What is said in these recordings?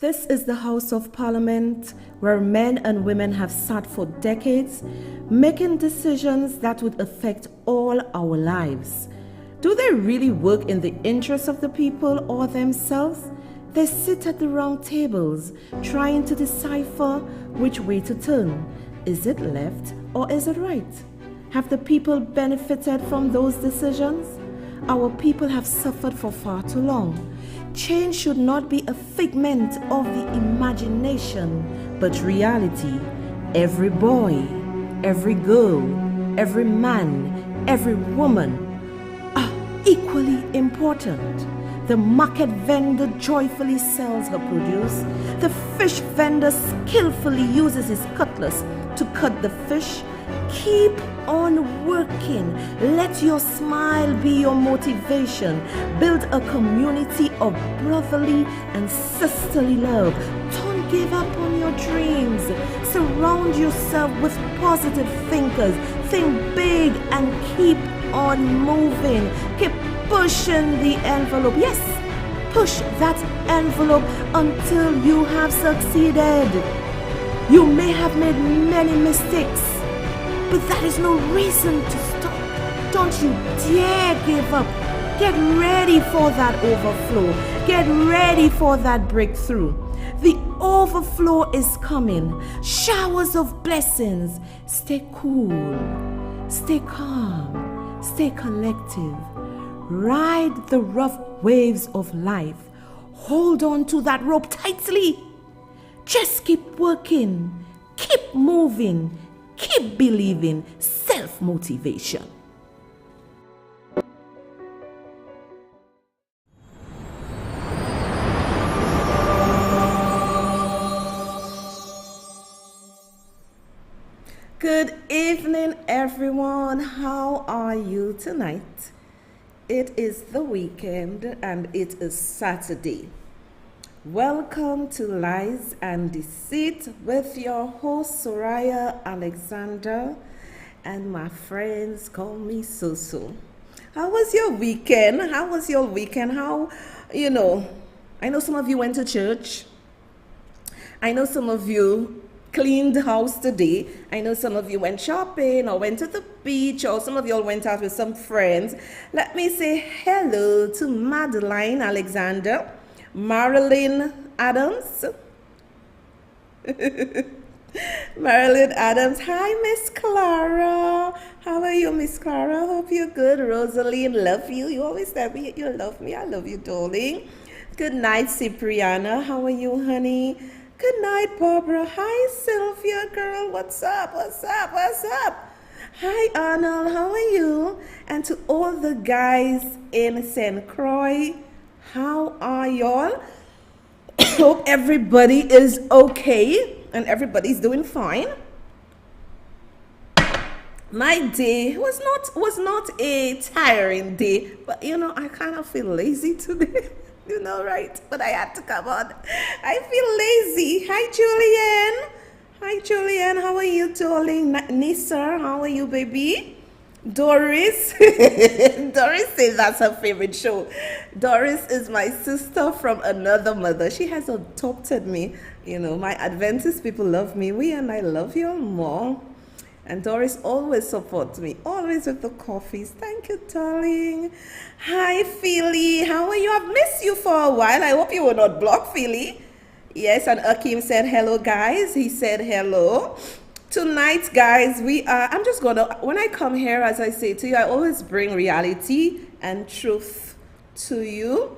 This is the House of Parliament where men and women have sat for decades, making decisions that would affect all our lives. Do they really work in the interests of the people or themselves? They sit at the round tables, trying to decipher which way to turn. Is it left or is it right? Have the people benefited from those decisions? Our people have suffered for far too long. Change should not be a figment of the imagination, but reality. Every boy, every girl, every man, every woman are equally important. The market vendor joyfully sells her produce. The fish vendor skillfully uses his cutlass to cut the fish. Keep on working. Let your smile be your motivation. Build a community of brotherly and sisterly love. Don't give up on your dreams. Surround yourself with positive thinkers. Think big and keep on moving. Keep pushing the envelope. Yes, push that envelope until you have succeeded. You may have made many mistakes, but that is no reason to stop. Don't you dare give up. Get ready for that overflow. Get ready for that breakthrough. The overflow is coming. Showers of blessings. Stay cool. Stay calm. Stay collective. Ride the rough waves of life. Hold on to that rope tightly. Just keep working. Keep moving. Keep believing. Self-motivation. Good evening, everyone. How are you tonight? It is the weekend and it is Saturday. Welcome to Lies and Deceit with your host Soraya Alexander, and my friends call me Soso. How was your weekend? I know some of you went to church. I know some of you cleaned the house today. I know some of you went shopping or went to the beach, or some of you all went out with some friends. Let me say hello to Madeline Alexander, Marilyn Adams. Marilyn Adams. Hi, Miss Clara. How are you, Miss Clara? Hope you're good. Rosaline, love you. You always tell me you love me. I love you, darling. Good night, Cipriana. How are you, honey? Good night, Barbara. Hi, Sylvia, girl. What's up? Hi, Arnold. How are you? And to all the guys in St. Croix, how are y'all? Hope everybody is okay and everybody's doing fine. My day was not a tiring day, but I kind of feel lazy today. Right? But I had to come on. I feel lazy. Hi, Julianne. How are you, darling? Nisa, how are you, baby? Doris. Doris says that's her favorite show. Doris is my sister from another mother. She has adopted me. My Adventist people love me. We and I love you more. And Doris always supports me, always with the coffees. Thank you, darling. Hi, Philly. How are you? I've missed you for a while. I hope you were not blocked, Philly. Yes, and Akim said hello, guys. He said hello. Tonight, guys, I'm just going to, when I come here, as I say to you, I always bring reality and truth to you.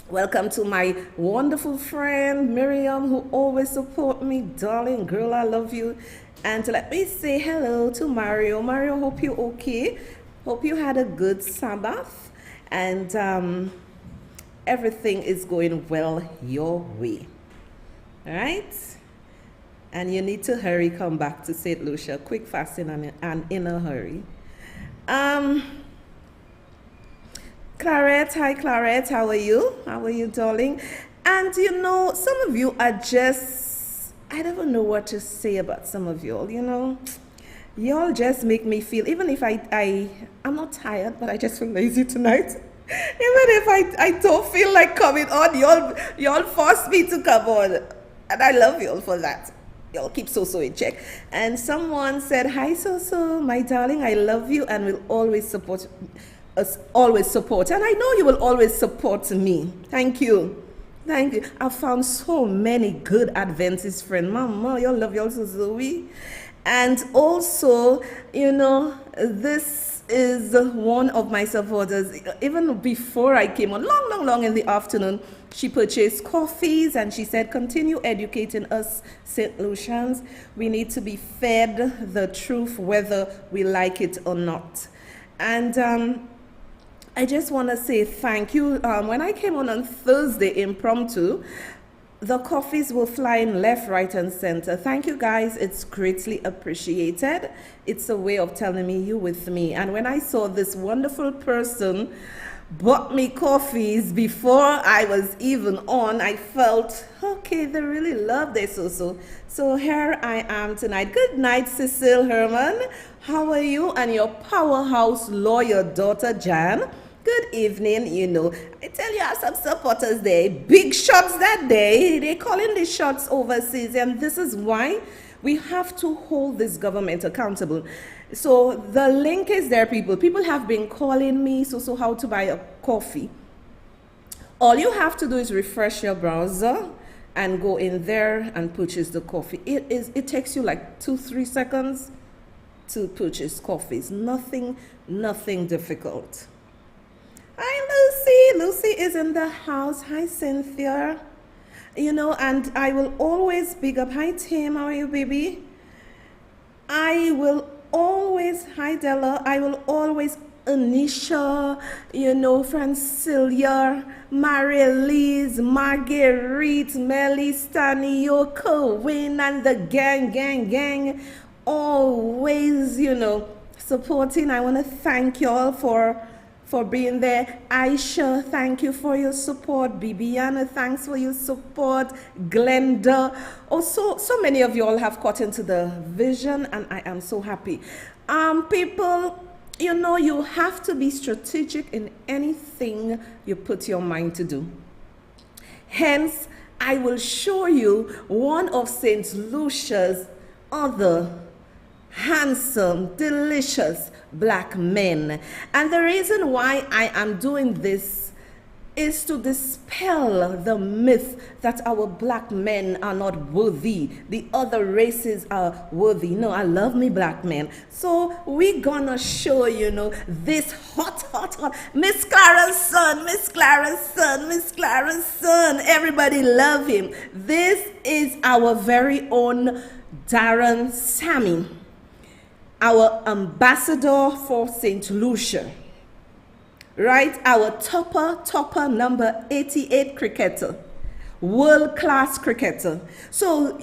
Welcome to my wonderful friend, Miriam, who always support me. Darling girl, I love you. And let me say hello to Mario. Mario, hope you're okay. Hope you had a good Sabbath. And everything is going well your way. All right? And you need to hurry, come back to St. Lucia. Quick, fast, and in a hurry. Clarette, hi Clarette, how are you? How are you, darling? And some of you are just, I don't know what to say about some of y'all, Y'all just make me feel, even if I'm not tired, but I just feel lazy tonight. if I don't feel like coming on, y'all force me to come on. And I love y'all for that. Y'all keep So in check. And someone said, "Hi So, my darling, I love you and will always support us, always support. And I know you will always support me. Thank you. Thank you. I found so many good Adventist friends. Mama, y'all love y'all so Zoe. And also, this is one of my supporters. Even before I came on, long in the afternoon, she purchased coffees and she said, continue educating us St. Lucians. We need to be fed the truth whether we like it or not. And I just want to say thank you. When I came on Thursday impromptu, the coffees were flying left, right, and center. Thank you guys. It's greatly appreciated. It's a way of telling me you with me. And when I saw this wonderful person bought me coffees before I was even on, I felt, okay, they really love their So. So here I am tonight. Good night, Cecile Herman. How are you and your powerhouse lawyer daughter, Jan? Good evening. I tell you, I have some supporters there. Big shots that day. They're calling the shots overseas, and this is why we have to hold this government accountable. So the link is there, people. People have been calling me, so how to buy a coffee. All you have to do is refresh your browser and go in there and purchase the coffee. It takes you like 2-3 seconds to purchase coffees. Nothing difficult. Hi, Lucy. Lucy is in the house. Hi, Cynthia. And I will always big up. Hi, Tim. How are you, baby? I will always, hi, Della. I will always, Anisha, Francilia, Marie-Elise, Marguerite, Melly, Stani, Yoko, Win, and the gang. Always, supporting. I want to thank y'all for being there. Aisha, thank you for your support. Bibiana, thanks for your support. Glenda. Also, so many of you all have caught into the vision, and I am so happy. People, you have to be strategic in anything you put your mind to do. Hence, I will show you one of St. Lucia's other handsome, delicious black men. And the reason why I am doing this is to dispel the myth that our black men are not worthy. The other races are worthy. No, I love me black men. So we're gonna show this hot Miss Clara's son. Everybody love him. This is our very own Darren Sammy, our ambassador for St. Lucia, right? Our topper number 88 cricketer, world-class cricketer. So,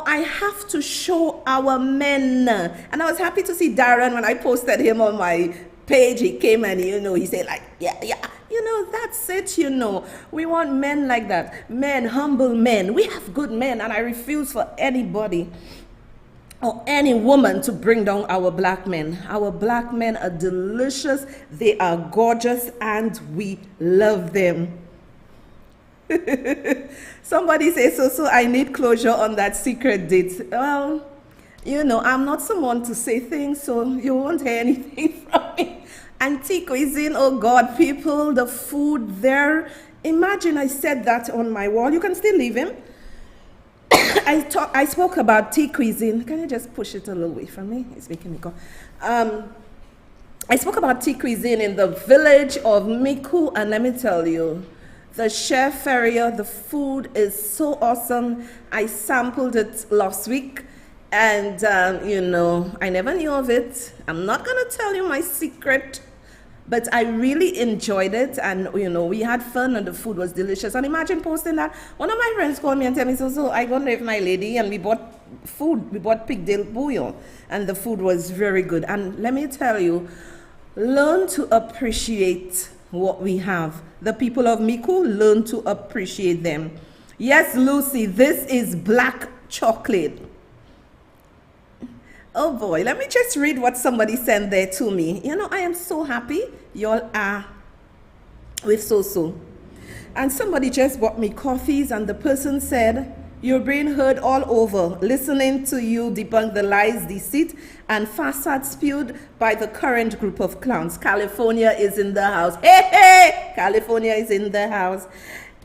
I have to show our men. And I was happy to see Darren when I posted him on my page. He came and, he said like, yeah. That's it, We want men like that. Men, humble men. We have good men, and I refuse for anybody or any woman to bring down our black men. Our black men are delicious, they are gorgeous, and we love them. Somebody says, so I need closure on that secret date. Well, I'm not someone to say things, so you won't hear anything from me. Antique cuisine, oh God, people, the food there. Imagine I said that on my wall. You can still leave him. I spoke about tea cuisine. Can you just push it a little away from me? It's making me go. I spoke about tea cuisine in the village of Miku, and let me tell you, the chef area, the food is so awesome. I sampled it last week, and I never knew of it. I'm not gonna tell you my secret, but I really enjoyed it, and we had fun, and the food was delicious. And imagine posting that. One of my friends called me and tell me, so I gonna with my lady, and we bought food. We bought pigtail bouillon, and the food was very good. And let me tell you, learn to appreciate what we have. The people of Miku, learn to appreciate them. Yes, Lucy, this is black chocolate. Oh boy, let me just read what somebody sent there to me. I am so happy y'all are with so. And somebody just bought me coffees, and the person said, your brain hurt all over listening to you debunk the lies, deceit, and facades spewed by the current group of clowns. California is in the house. Hey, hey! California is in the house.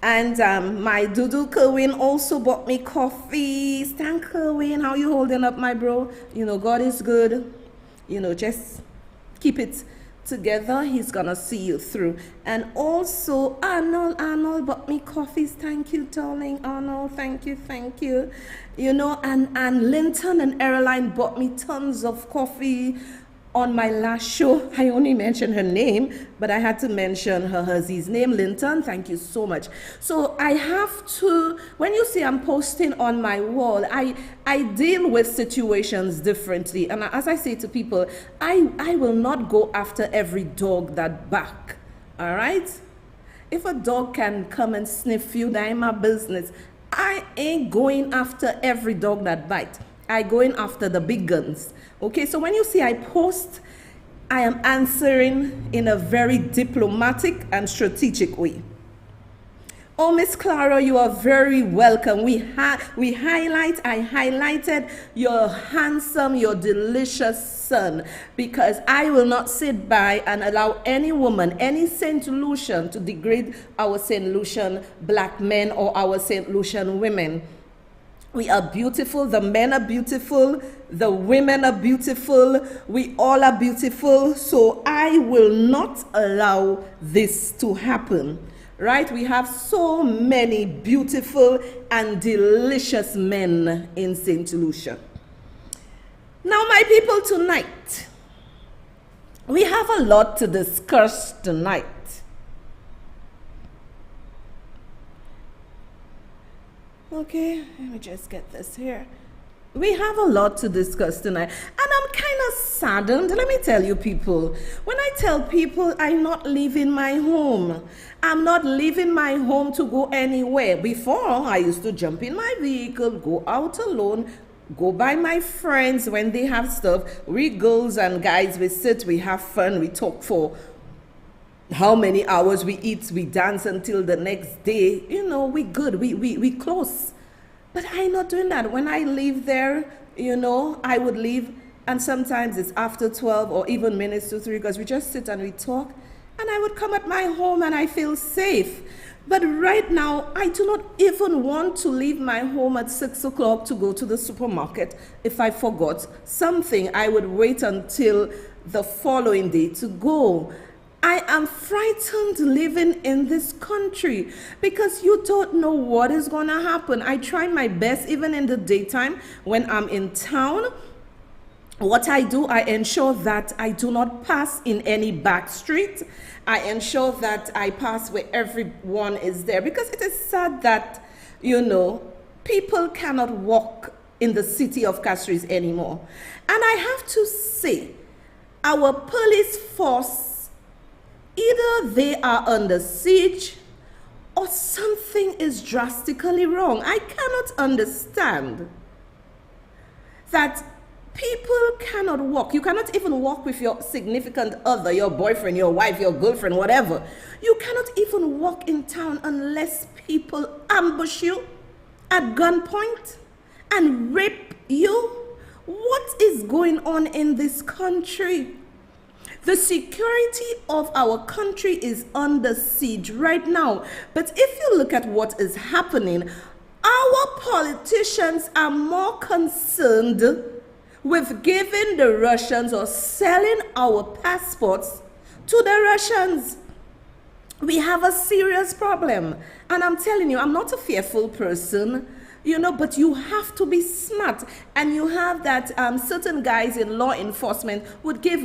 And my Dudu Kerwin also bought me coffees. Thank Kerwin. How you holding up, my bro? God is good. Just keep it together. He's gonna see you through. And also Arnold bought me coffees. Thank you, darling. Arnold, thank you. And Linton and Airline bought me tons of coffee on my last show. I only mentioned her name, but I had to mention her husband's name. Linton, thank you so much. So I have to, when you see I'm posting on my wall, I deal with situations differently. And as I say to people, I will not go after every dog that bark, all right? If a dog can come and sniff you, that ain't my business. I ain't going after every dog that bites. I going after the big guns. Okay, so when you see I post, I am answering in a very diplomatic and strategic way. Oh, Miss Clara, you are very welcome. I highlighted your handsome, your delicious son, because I will not sit by and allow any woman, any St. Lucian to degrade our St. Lucian black men or our St. Lucian women. We are beautiful. The men are beautiful. The women are beautiful. We all are beautiful. So I will not allow this to happen. Right? We have so many beautiful and delicious men in St. Lucia. Now, my people, tonight, we have a lot to discuss tonight. Okay, let me just get this here. We have a lot to discuss tonight, and I'm kind of saddened. Let me tell you, people, when I tell people I'm not leaving my home, I'm not leaving my home to go anywhere. Before, I used to jump in my vehicle, go out alone, go by my friends when they have stuff. We girls and guys, we sit, we have fun, we talk for how many hours, we eat, we dance until the next day. We good, we close. But I'm not doing that. When I leave there, I would leave, and sometimes it's after 12 or even minutes to 3, because we just sit and we talk. And I would come at my home and I feel safe. But right now, I do not even want to leave my home at 6 o'clock to go to the supermarket. If I forgot something, I would wait until the following day to go. I am frightened living in this country because you don't know what is going to happen. I try my best, even in the daytime when I'm in town. What I do, I ensure that I do not pass in any back street. I ensure that I pass where everyone is there, because it is sad that, people cannot walk in the city of Castries anymore. And I have to say, our police force, either they are under siege or something is drastically wrong. I cannot understand that people cannot walk. You cannot even walk with your significant other, your boyfriend, your wife, your girlfriend, whatever. You cannot even walk in town unless people ambush you at gunpoint and rape you. What is going on in this country? The security of our country is under siege right now. But if you look at what is happening, our politicians are more concerned with giving the Russians or selling our passports to the Russians. We have a serious problem. And I'm telling you, I'm not a fearful person, but you have to be smart. And you have that certain guys in law enforcement would give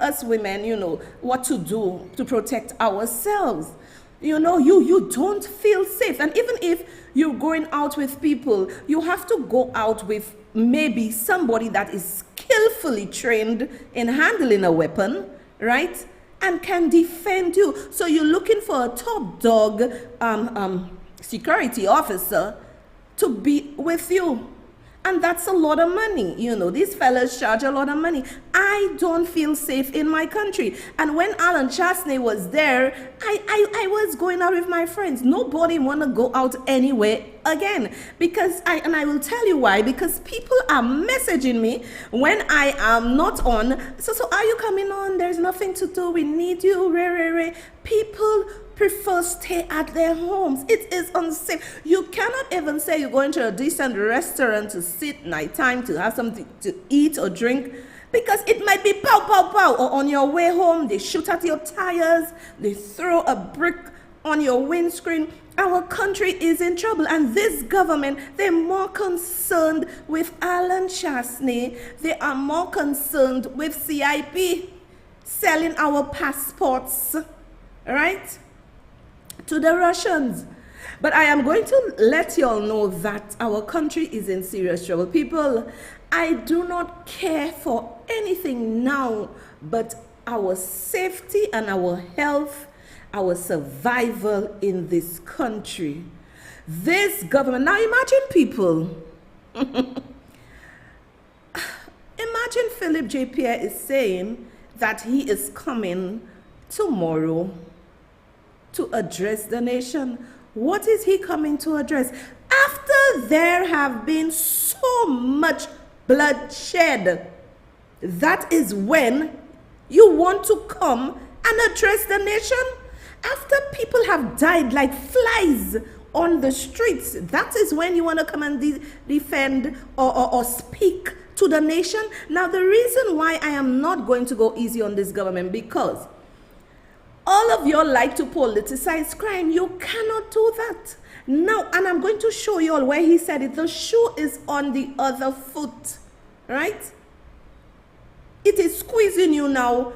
us women, what to do to protect ourselves. You don't feel safe. And even if you're going out with people, you have to go out with maybe somebody that is skillfully trained in handling a weapon, right? And can defend you. So you're looking for a top dog security officer to be with you. And that's a lot of money. These fellas charge a lot of money. I don't feel safe in my country. And when Alan Chastney was there, I was going out with my friends. Nobody want to go out anywhere again. I will tell you why. Because people are messaging me when I am not on. So are you coming on? There's nothing to do. We need you. People prefer stay at their homes. It is unsafe. You cannot even say you're going to a decent restaurant to sit nighttime to have something to eat or drink, because it might be pow pow pow, or on your way home they shoot at your tires, they throw a brick on your windscreen. Our country is in trouble, and this government, they're more concerned with Alan Chastney. They are more concerned with CIP selling our passports, right, to the Russians. But I am going to let you all know that our country is in serious trouble. People, I do not care for anything now but our safety and our health, our survival in this country. This government, now imagine people, imagine Philip J. Pierre is saying that he is coming tomorrow to address the nation. What is he coming to address? After there have been so much bloodshed, that is when you want to come and address the nation? After people have died like flies on the streets, that is when you want to come and defend or speak to the nation? Now, the reason why I am not going to go easy on this government, because all of you all like to politicize crime. You cannot do that. Now, and I'm going to show you all where he said it. The shoe is on the other foot, right? It is squeezing you now,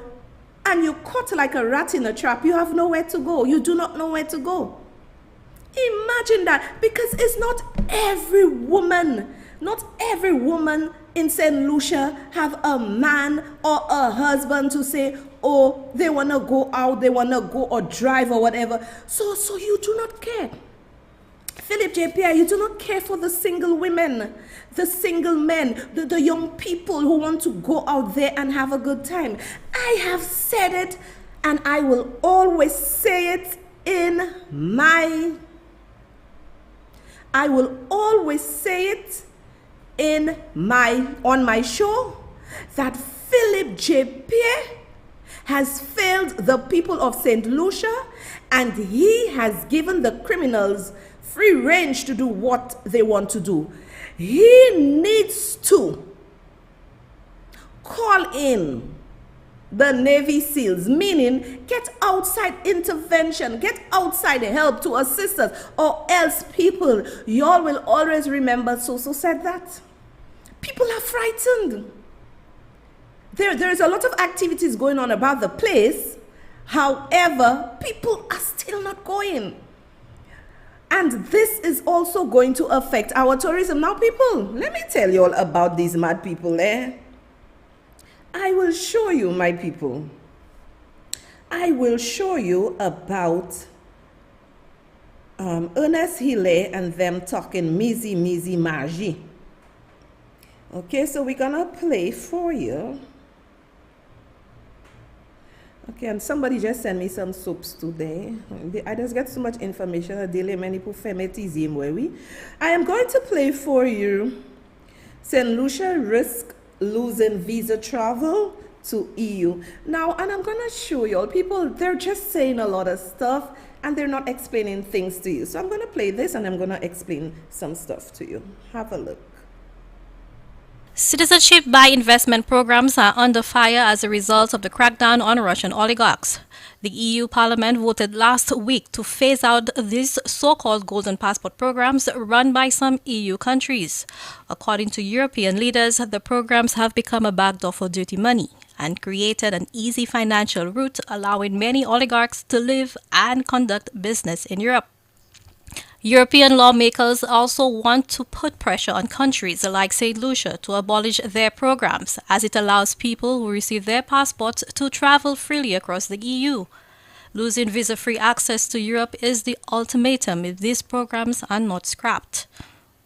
and you're caught like a rat in a trap. You have nowhere to go. You do not know where to go. Imagine that, because it's not every woman in St. Lucia have a man or a husband to say, oh, they want to go out, they want to go or drive or whatever. So you do not care. Philip J. Pierre, you do not care for the single women, the single men, the young people who want to go out there and have a good time. I have said it, and I will always say it on my show, that Philip J. Pierre has failed the people of St. Lucia, and he has given the criminals free range to do what they want to do. He needs to call in the Navy SEALs, meaning get outside intervention, get outside help to assist us, or else people, y'all will always remember so said that. People are frightened. There is a lot of activities going on about the place. However, people are still not going. And this is also going to affect our tourism. Now, people, let me tell you all about these mad people, I will show you, my people. I will show you about Ernest Hille and them talking mizi maji. Okay, so we're gonna play for you. Okay, and somebody just sent me some soaps today. I just get so much information. I am going to play for you St. Lucia risk losing visa travel to EU. Now, and I'm going to show you all, people, they're just saying a lot of stuff and they're not explaining things to you. So I'm going to play this and I'm going to explain some stuff to you. Have a look. Citizenship by investment programs are under fire as a result of the crackdown on Russian oligarchs. The EU Parliament voted last week to phase out these so-called golden passport programs run by some EU countries. According to European leaders, the programs have become a backdoor for dirty money and created an easy financial route, allowing many oligarchs to live and conduct business in Europe. European lawmakers also want to put pressure on countries like St. Lucia to abolish their programs, as it allows people who receive their passports to travel freely across the EU. Losing visa-free access to Europe is the ultimatum if these programs are not scrapped.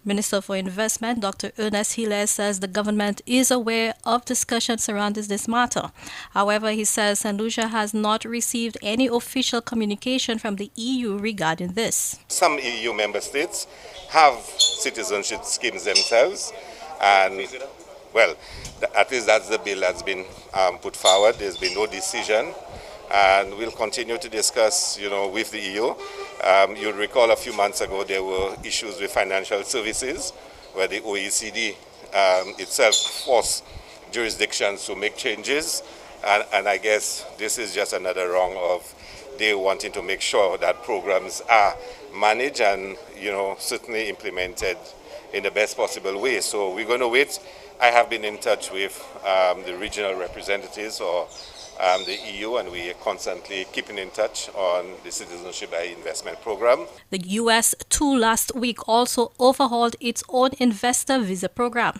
Minister for Investment, Dr. Ernest Hille, says the government is aware of discussions surrounding this matter. However, he says St. Lucia has not received any official communication from the EU regarding this. Some EU member states have citizenship schemes themselves, and well, at least that's the bill that's been put forward. There's been no decision, and we'll continue to discuss, with the EU. You'll recall a few months ago there were issues with financial services where the OECD itself forced jurisdictions to make changes, and I guess this is just another rung of they wanting to make sure that programs are managed and certainly implemented in the best possible way. So we're going to wait. I have been in touch with the regional representatives or the EU, and we are constantly keeping in touch on the Citizenship by Investment program. The U.S. too last week also overhauled its own investor visa program.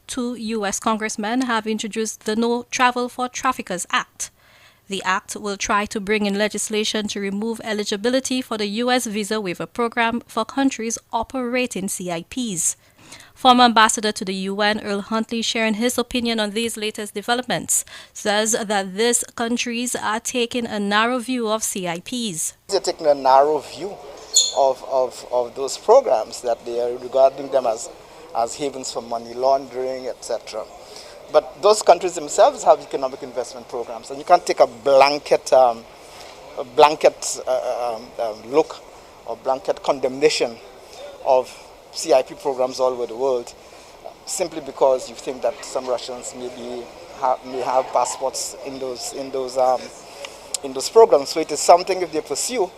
2 U.S. congressmen have introduced the No Travel for Traffickers Act. The act will try to bring in legislation to remove eligibility for the U.S. visa waiver program for countries operating CIPs. Former ambassador to the UN, Earl Huntley, sharing his opinion on these latest developments, says that these countries are taking a narrow view of CIPs. They're taking a narrow view of those programs, that they are regarding them as havens for money laundering, etc. But those countries themselves have economic investment programs, and you can't take a blanket look or blanket condemnation of CIP programs all over the world simply because you think that some Russians may have passports in those programs. So it is something, if they pursue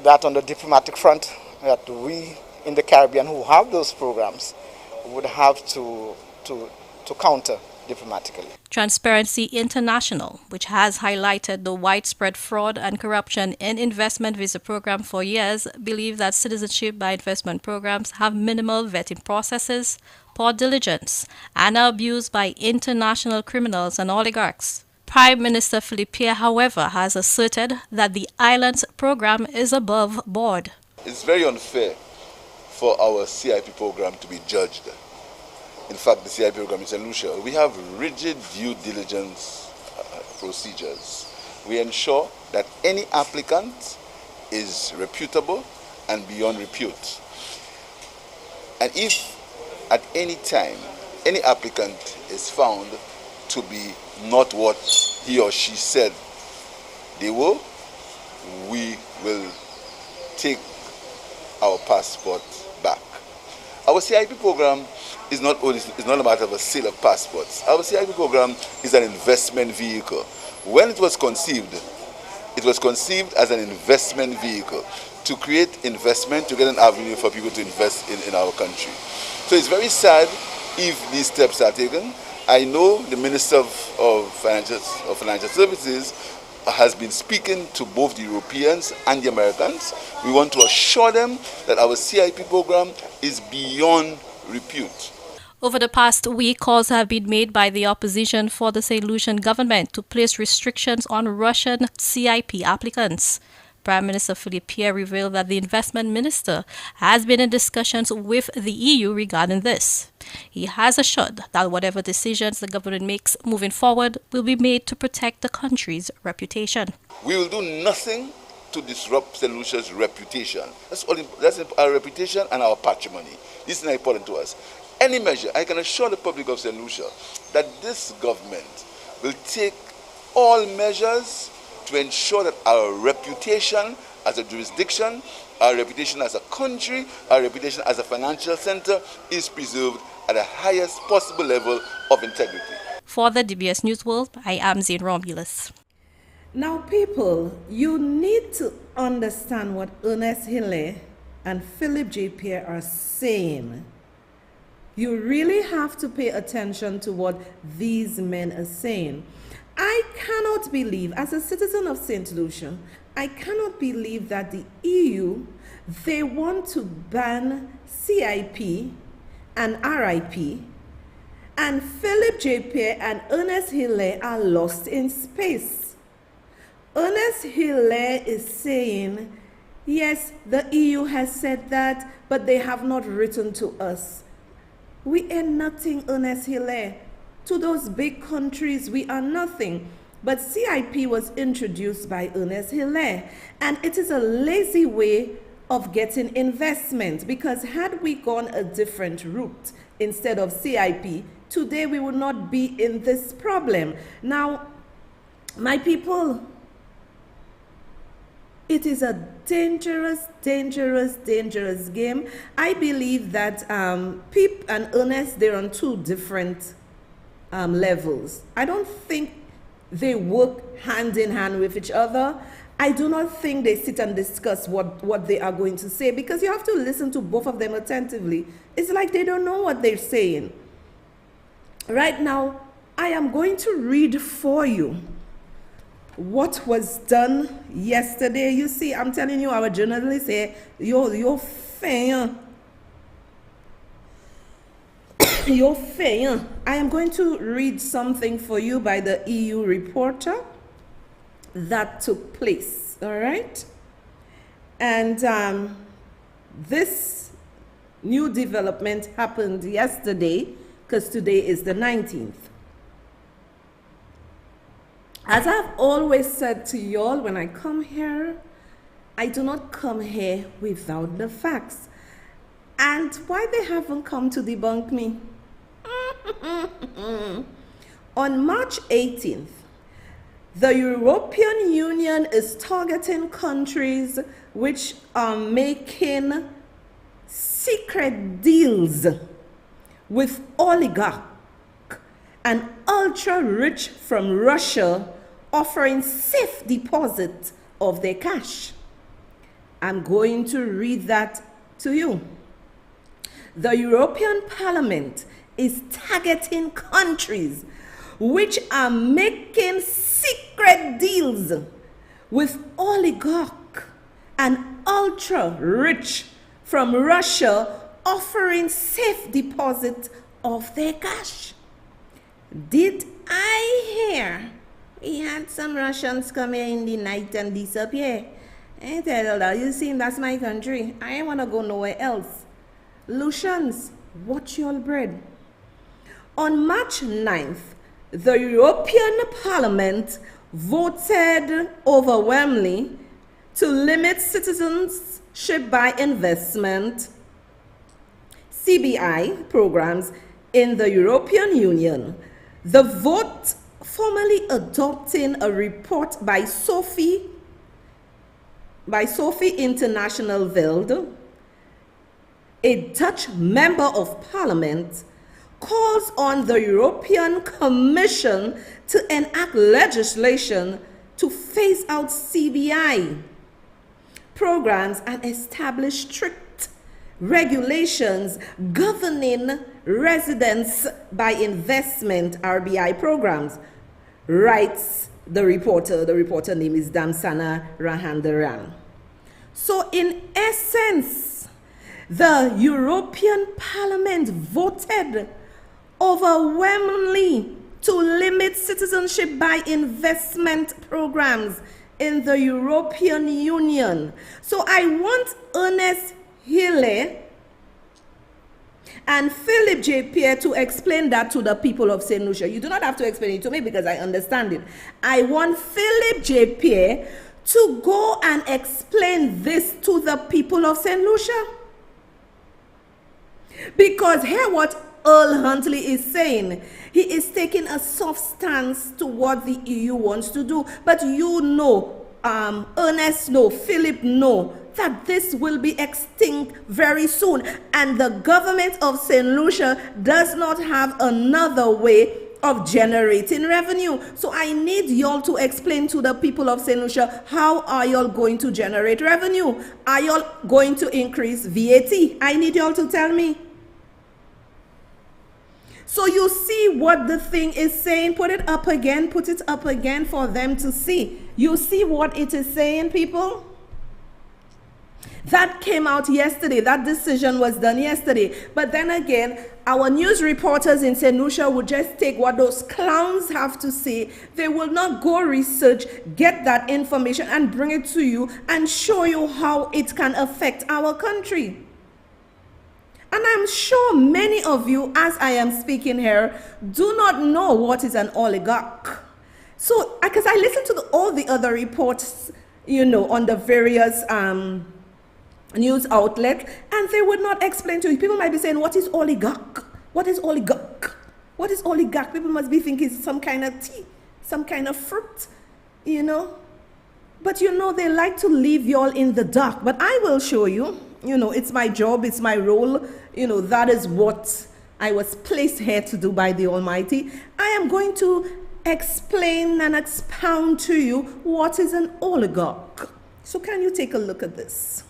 that on the diplomatic front, that we in the Caribbean who have those programs would have to counter diplomatically. Transparency International, which has highlighted the widespread fraud and corruption in investment visa program for years, believe that citizenship by investment programs have minimal vetting processes, poor diligence, and are abused by international criminals and oligarchs. Prime Minister Philippe Pierre, however, has asserted that the island's program is above board. It's very unfair for our CIP program to be judged. In fact, the CIP program in St. Lucia, we have rigid due diligence procedures. We ensure that any applicant is reputable and beyond repute. And if at any time any applicant is found to be not what he or she said they were, we will take our passport back. Our CIP program is not a matter of a sale of passports. Our CIP program is an investment vehicle. When it was conceived as an investment vehicle to create investment, to get an avenue for people to invest in our country. So it's very sad if these steps are taken. I know the Minister of Financial Services has been speaking to both the Europeans and the Americans. We want to assure them that our CIP program is beyond repute. Over the past week, calls have been made by the opposition for the St. Lucian government to place restrictions on Russian CIP applicants. Prime Minister Philippe Pierre revealed that the investment minister has been in discussions with the EU regarding this. He has assured that whatever decisions the government makes moving forward will be made to protect the country's reputation. We will do nothing to disrupt St. Lucia's reputation. That's our reputation and our patrimony. This is not important to us. Any measure, I can assure the public of St. Lucia that this government will take all measures to ensure that our reputation as a jurisdiction, our reputation as a country, our reputation as a financial center is preserved at the highest possible level of integrity. For the DBS News World, I am Zane Romulus. Now, people, you need to understand what Ernest Hille and Philip J. Pierre are saying. You really have to pay attention to what these men are saying. I cannot believe, as a citizen of St. Lucia, I cannot believe that the EU, they want to ban CIP and RIP, and Philip J. Pierre and Ernest Hille are lost in space. Ernest Hille is saying Yes, the EU has said that, but they have not written to us. We are nothing, Ernest Hilaire. To those big countries, we are nothing. But CIP was introduced by Ernest Hilaire, and it is a lazy way of getting investment, because had we gone a different route instead of CIP, today we would not be in this problem. Now, my people, it is a dangerous, dangerous, dangerous game. I believe that Pip and Ernest, they're on two different levels. I don't think they work hand in hand with each other. I do not think they sit and discuss what they are going to say, because you have to listen to both of them attentively. It's like they don't know what they're saying. Right now, I am going to read for you what was done yesterday. You see, I'm telling you, our journalists say, you're fair. You're fair. I am going to read something for you by the EU reporter that took place, all right? And this new development happened yesterday, because today is the 19th. As I've always said to y'all, when I come here, I do not come here without the facts. And why they haven't come to debunk me? On March 18th, the European Union is targeting countries which are making secret deals with oligarchs and ultra-rich from Russia, offering safe deposit of their cash. I'm going to read that to you. The European Parliament is targeting countries which are making secret deals with oligarchs and ultra-rich from Russia, offering safe deposit of their cash. Did I hear we had some Russians come here in the night and disappear? I tell you, you see, that's my country. I ain't want to go nowhere else. Lucians, watch your bread. On March 9th, the European Parliament voted overwhelmingly to limit citizenship by investment (CBI) programs in the European Union. The vote formally adopting a report by Sophie International Velde, a Dutch member of parliament, calls on the European Commission to enact legislation to phase out CBI programs and establish strict regulations governing residence by investment RBI programs, writes the reporter. The reporter name is Damsana Rahandaran. So in essence, the European Parliament voted overwhelmingly to limit citizenship by investment programs in the European Union. So I want Ernest Hilaire and Philip J. Pierre to explain that to the people of St. Lucia. You do not have to explain it to me because I understand it. I want Philip J. Pierre to go and explain this to the people of St. Lucia. Because hear what Earl Huntley is saying. He is taking a soft stance to what the EU wants to do. But you know, Ernest know, Philip know, that this will be extinct very soon. And the government of St. Lucia does not have another way of generating revenue. So I need y'all to explain to the people of St. Lucia, how are y'all going to generate revenue? Are y'all going to increase VAT? I need y'all to tell me. So you see what the thing is saying. Put it up again for them to see. You see what it is saying, people? That came out yesterday. That decision was done yesterday. But then again, our news reporters in St. Lucia would just take what those clowns have to say. They will not go research, get that information and bring it to you and show you how it can affect our country. And I'm sure many of you, as I am speaking here, do not know what is an oligarch. So, because I listened to all the other reports, on the various news outlet, and they would not explain to you. People might be saying, what is oligarch? What is oligarch? What is oligarch? People must be thinking it's some kind of tea, some kind of fruit, But they like to leave you all in the dark. But I will show you, it's my job, it's my role, that is what I was placed here to do by the Almighty. I am going to explain and expound to you what is an oligarch. So can you take a look at this?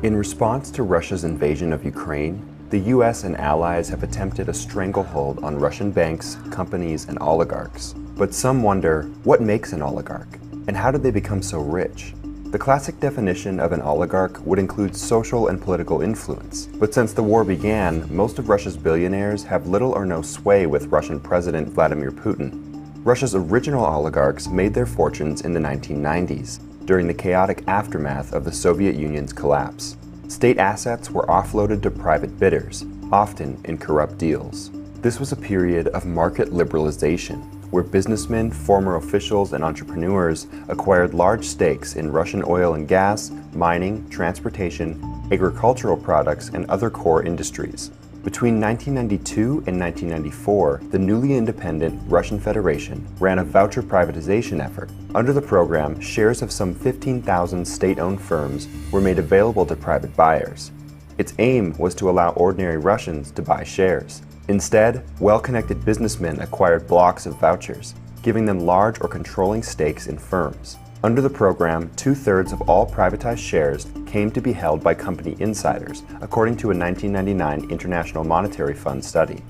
In response to Russia's invasion of Ukraine, the US and allies have attempted a stranglehold on Russian banks, companies, and oligarchs. But some wonder, what makes an oligarch? And how did they become so rich? The classic definition of an oligarch would include social and political influence. But since the war began, most of Russia's billionaires have little or no sway with Russian President Vladimir Putin. Russia's original oligarchs made their fortunes in the 1990s, during the chaotic aftermath of the Soviet Union's collapse. State assets were offloaded to private bidders, often in corrupt deals. This was a period of market liberalization, where businessmen, former officials, and entrepreneurs acquired large stakes in Russian oil and gas, mining, transportation, agricultural products, and other core industries. Between 1992 and 1994, the newly independent Russian Federation ran a voucher privatization effort. Under the program, shares of some 15,000 state-owned firms were made available to private buyers. Its aim was to allow ordinary Russians to buy shares. Instead, well-connected businessmen acquired blocks of vouchers, giving them large or controlling stakes in firms. Under the program, 2/3 of all privatized shares came to be held by company insiders, according to a 1999 International Monetary Fund study.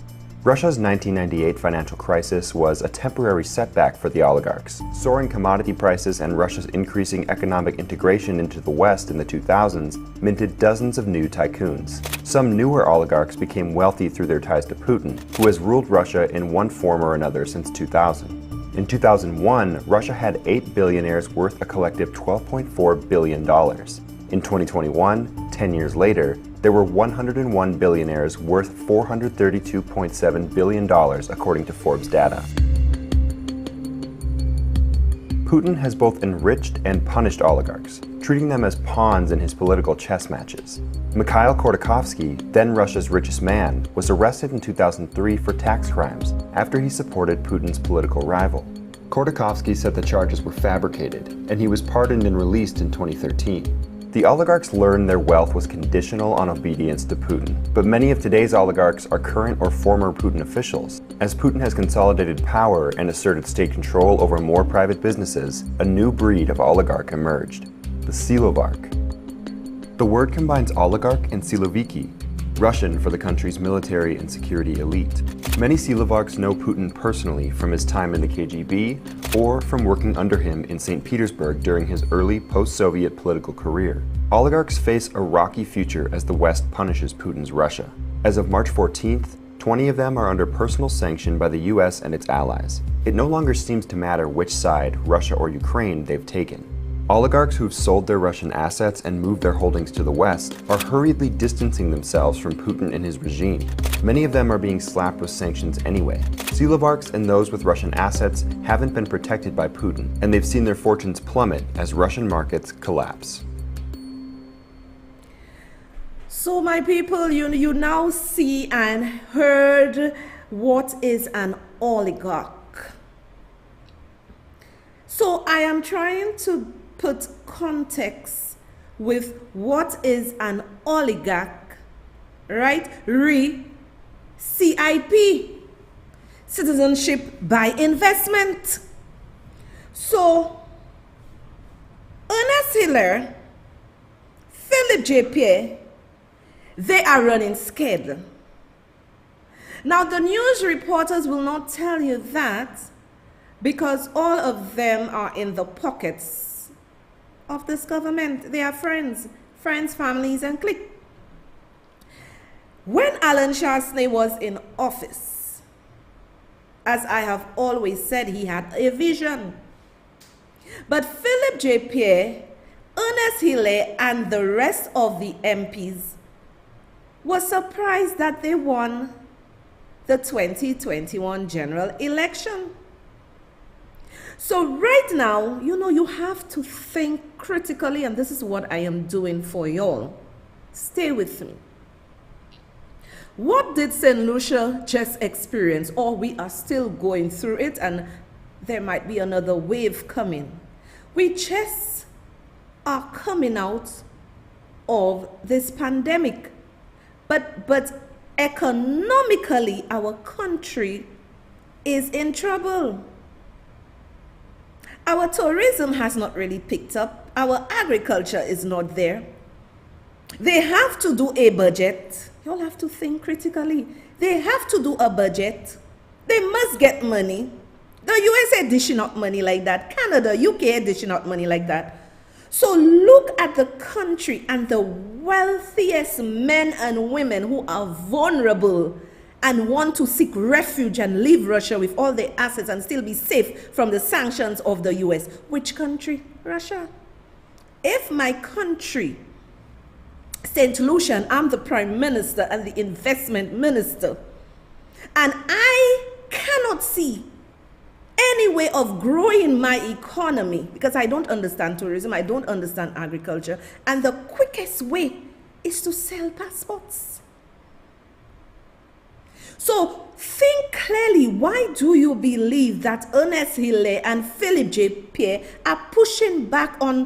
Russia's 1998 financial crisis was a temporary setback for the oligarchs. Soaring commodity prices and Russia's increasing economic integration into the West in the 2000s minted dozens of new tycoons. Some newer oligarchs became wealthy through their ties to Putin, who has ruled Russia in one form or another since 2000. In 2001, Russia had 8 billionaires worth a collective $12.4 billion. In 2021, 10 years later, there were 101 billionaires worth $432.7 billion, according to Forbes data. Putin has both enriched and punished oligarchs, treating them as pawns in his political chess matches. Mikhail Khodorkovsky, then Russia's richest man, was arrested in 2003 for tax crimes after he supported Putin's political rival. Khodorkovsky said the charges were fabricated, and he was pardoned and released in 2013. The oligarchs learned their wealth was conditional on obedience to Putin, but many of today's oligarchs are current or former Putin officials. As Putin has consolidated power and asserted state control over more private businesses, a new breed of oligarch emerged, the Silovarch. The word combines oligarch and siloviki, Russian for the country's military and security elite. Many Silovarchs know Putin personally from his time in the KGB or from working under him in St. Petersburg during his early post-Soviet political career. Oligarchs face a rocky future as the West punishes Putin's Russia. As of March 14th, 20 of them are under personal sanction by the US and its allies. It no longer seems to matter which side, Russia or Ukraine, they've taken. Oligarchs who've sold their Russian assets and moved their holdings to the West are hurriedly distancing themselves from Putin and his regime. Many of them are being slapped with sanctions anyway. Silovarchs and those with Russian assets haven't been protected by Putin, and they've seen their fortunes plummet as Russian markets collapse. So my people, you now see and heard what is an oligarch. So I am trying to put context with what is an oligarch, right? CIP, citizenship by investment. So Ernest Hiller, Philip J. Pierre, they are running scared. Now, the news reporters will not tell you that because all of them are in the pockets of this government. They are friends, families, and cliques. When Alan Chastanet was in office, as I have always said, he had a vision. But Philip J. Pierre, Ernest Hille, and the rest of the MPs were surprised that they won the 2021 general election. So right now, you have to think critically, and this is what I am doing for y'all. Stay with me. What did St. Lucia just experience? Or we are still going through it, and there might be another wave coming. We just are coming out of this pandemic. But economically, our country is in trouble. Our tourism has not really picked up. Our agriculture is not there. They have to do a budget. You all have to think critically. They have to do a budget. They must get money. The USA dishing out money like that. Canada, UK dishing out money like that. So look at the country and the wealthiest men and women who are vulnerable and want to seek refuge and leave Russia with all their assets and still be safe from the sanctions of the US. Which country? Russia. If my country, St. Lucia, and I'm the Prime Minister and the Investment Minister, and I cannot see any way of growing my economy because I don't understand tourism, I don't understand agriculture, and the quickest way is to sell passports. So think clearly, why do you believe that Ernest Hille and Philip J. Pierre are pushing back on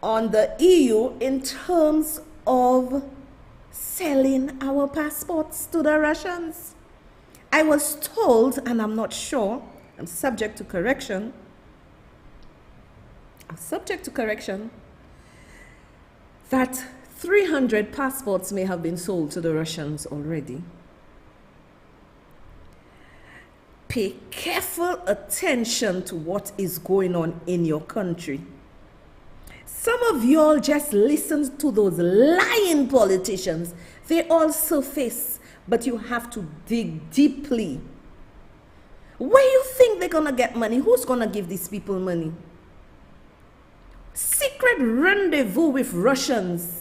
the EU in terms of selling our passports to the Russians? I was told, and I'm not sure, I'm subject to correction, that 300 passports may have been sold to the Russians already. Pay careful attention to what is going on in your country. Some of y'all just listen to those lying politicians. They all surface, but you have to dig deeply. Where you think they're going to get money? Who's going to give these people money? Secret rendezvous with Russians.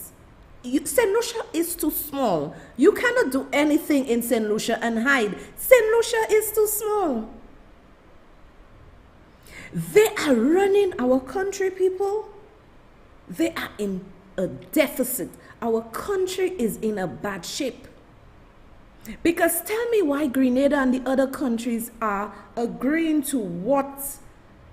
St. Lucia is too small. You cannot do anything in St. Lucia and hide. St. Lucia is too small. They are running our country, people. They are in a deficit. Our country is in a bad shape. Because tell me why Grenada and the other countries are agreeing to what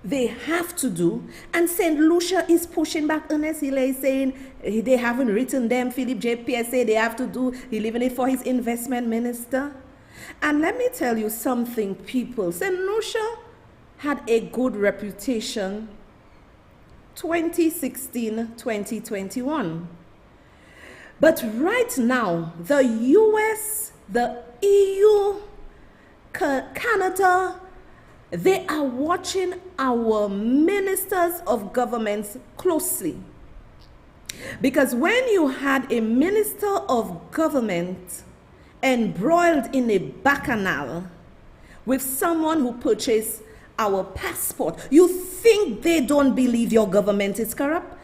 they have to do, and St. Lucia is pushing back. Ernest Hille is saying they haven't written them. Philip J. Pierre say they have to do. He's leaving it for his investment minister. And let me tell you something, people. St. Lucia had a good reputation 2016, 2021. But right now, the US, the EU, Canada, they are watching our ministers of governments closely. Because when you had a minister of government embroiled in a bacchanal with someone who purchased our passport, you think they don't believe your government is corrupt?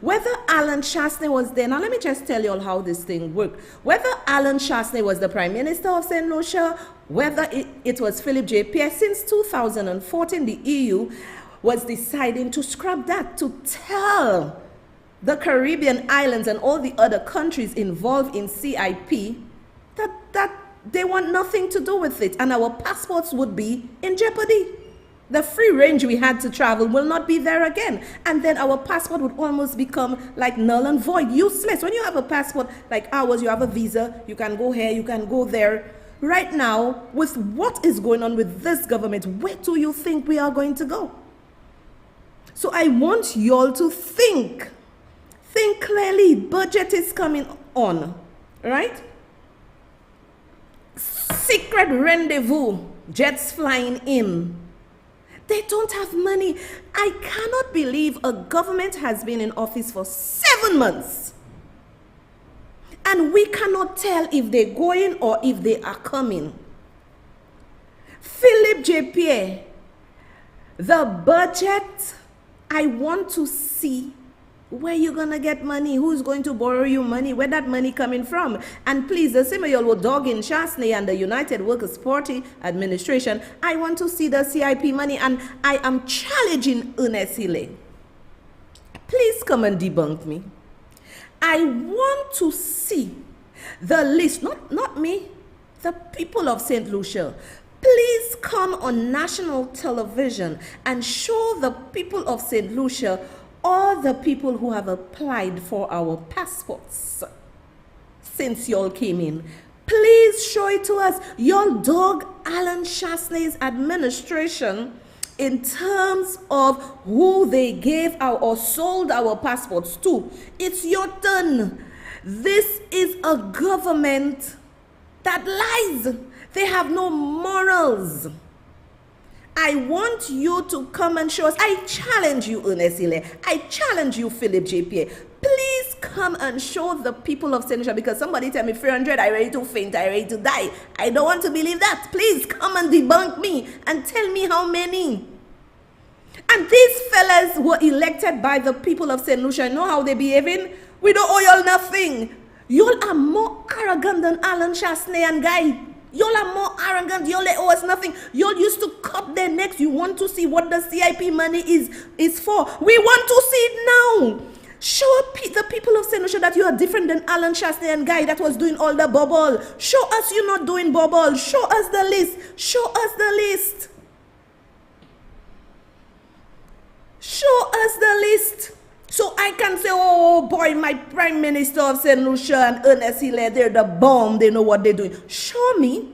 Whether Alan Chastanet was there, now let me just tell you all how this thing worked. Whether Alan Chastanet was the Prime Minister of St. Lucia, whether it was Philip J. Pierre, since 2014, the EU was deciding to scrap that, to tell the Caribbean islands and all the other countries involved in CIP that they want nothing to do with it, and our passports would be in jeopardy. The free range we had to travel will not be there again. And then our passport would almost become like null and void, useless. When you have a passport like ours, you have a visa, you can go here, you can go there. Right now, with what is going on with this government, where do you think we are going to go? So I want you all to think. Think clearly. Budget is coming on, right? secret rendezvous, jets flying in. They don't have money. I cannot believe a government has been in office for 7 months. And we cannot tell if they're going or if they are coming. Philip J. Pierre, the budget, I want to see where you're going to get money, who's going to borrow you money, where that money coming from. And please, the same way you will dog in Chasney and the United Workers' Party administration, I want to see the CIP money, and I am challenging Ernest Hille. Please come and debunk me. I want to see the list, not me, the people of St. Lucia. Please come on national television and show the people of St. Lucia all the people who have applied for our passports since y'all came in. Please show it to us. Y'all dog Alan Chasney's administration in terms of who they gave or sold our passports to. It's your turn. This is a government that lies. They have no morals. I want you to come and show us. I challenge you, Ernest Hille. I challenge you, Philip J. Pierre. Please come and show the people of St. Lucia, because somebody tell me 300, I ready to faint, I ready to die. I don't want to believe that. Please come and debunk me and tell me how many. And these fellas were elected by the people of St. Lucia. You know how they behaving? We don't owe y'all nothing. Y'all are more arrogant than Alan Chasney and Guy. Y'all are more arrogant. Y'all owe us nothing. Y'all used to cut their necks. You want to see what the CIP money is for. We want to see it now. Show the people of St. Lucia that you are different than Alan Chasney and Guy that was doing all the bubble. Show us you're not doing bubble. Show us the list. Show us the list. Show us the list. So I can say, oh boy, my Prime Minister of St. Lucia and Ernest Hille, they're the bomb, they know what they're doing. Show me,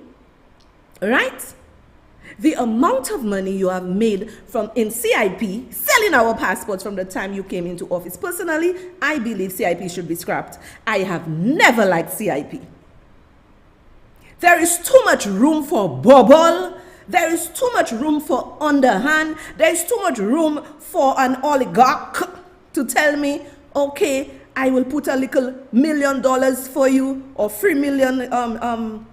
right? The amount of money you have made in CIP, selling our passports from the time you came into office. Personally, I believe CIP should be scrapped. I have never liked CIP. There is too much room for bubble. There is too much room for underhand. There is too much room for an oligarch to tell me, okay, I will put a little $1 million for you, or $3 million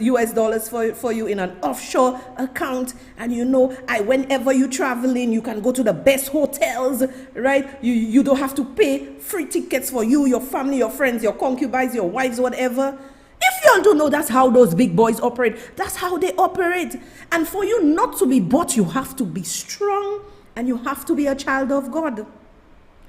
US dollars for you in an offshore account, and you know, whenever you traveling, you can go to the best hotels, right? You don't have to pay free tickets for you, your family, your friends, your concubines, your wives, whatever. If y'all don't know that's how those big boys operate, that's how they operate. And for you not to be bought, you have to be strong, and you have to be a child of God.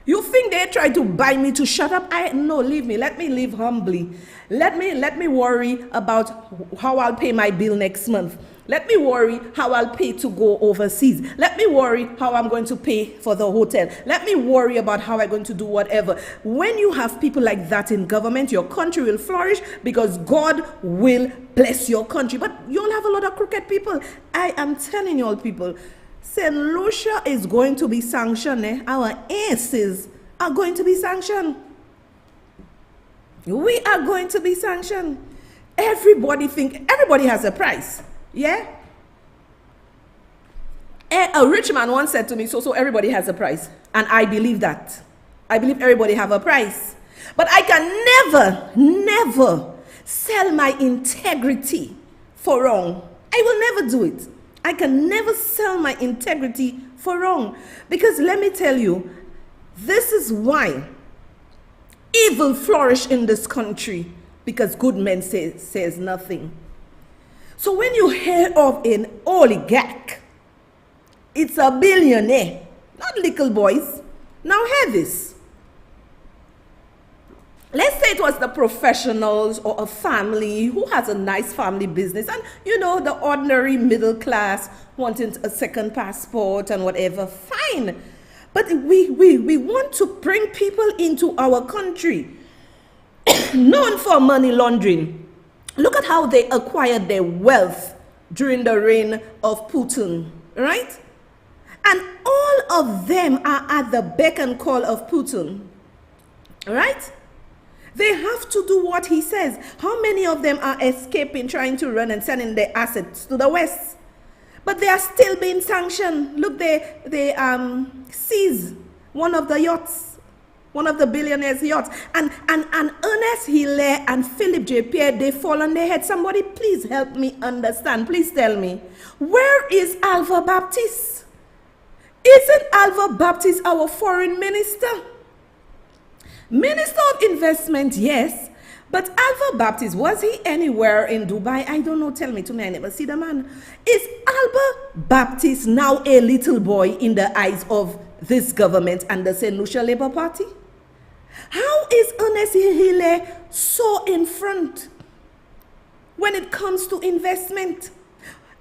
You think they try to buy me to shut up? No, leave me. Let me live humbly. Let me worry about how I'll pay my bill next month. Let me worry how I'll pay to go overseas. Let me worry how I'm going to pay for the hotel. Let me worry about how I'm going to do whatever. When you have people like that in government, your country will flourish because God will bless your country. But you'll have a lot of crooked people. I am telling you all people, St. Lucia is going to be sanctioned. Our aces are going to be sanctioned. We are going to be sanctioned. Everybody has a price. Yeah? A rich man once said to me, so everybody has a price. And I believe that. I believe everybody have a price. But I can never sell my integrity for wrong. I will never do it. I can never sell my integrity for wrong. Because let me tell you, this is why evil flourish in this country, because good men says nothing. So when you hear of an oligarch, it's a billionaire, not little boys. Now hear this. Let's say it was the professionals or a family who has a nice family business, and you know, the ordinary middle class wanting a second passport and whatever, fine. But we want to bring people into our country known for money laundering. Look at how they acquired their wealth during the reign of Putin, right? And all of them are at the beck and call of Putin, right? They have to do what he says. How many of them are escaping, trying to run and sending their assets to the West? But they are still being sanctioned. Look, they seized one of the yachts, one of the billionaires' yachts. And Ernest Hilaire and Philip J. Pierre, they fall on their head. Somebody please help me understand. Please tell me, where is Alva Baptiste? Isn't Alva Baptiste our foreign minister? Minister of Investment, yes. But Alva Baptiste, was he anywhere in Dubai? I don't know. Tell me to me. I never see the man. Is Alva Baptiste now a little boy in the eyes of this government and the St. Lucia Labour Party? How is Ernest Hilaire so in front when it comes to investment?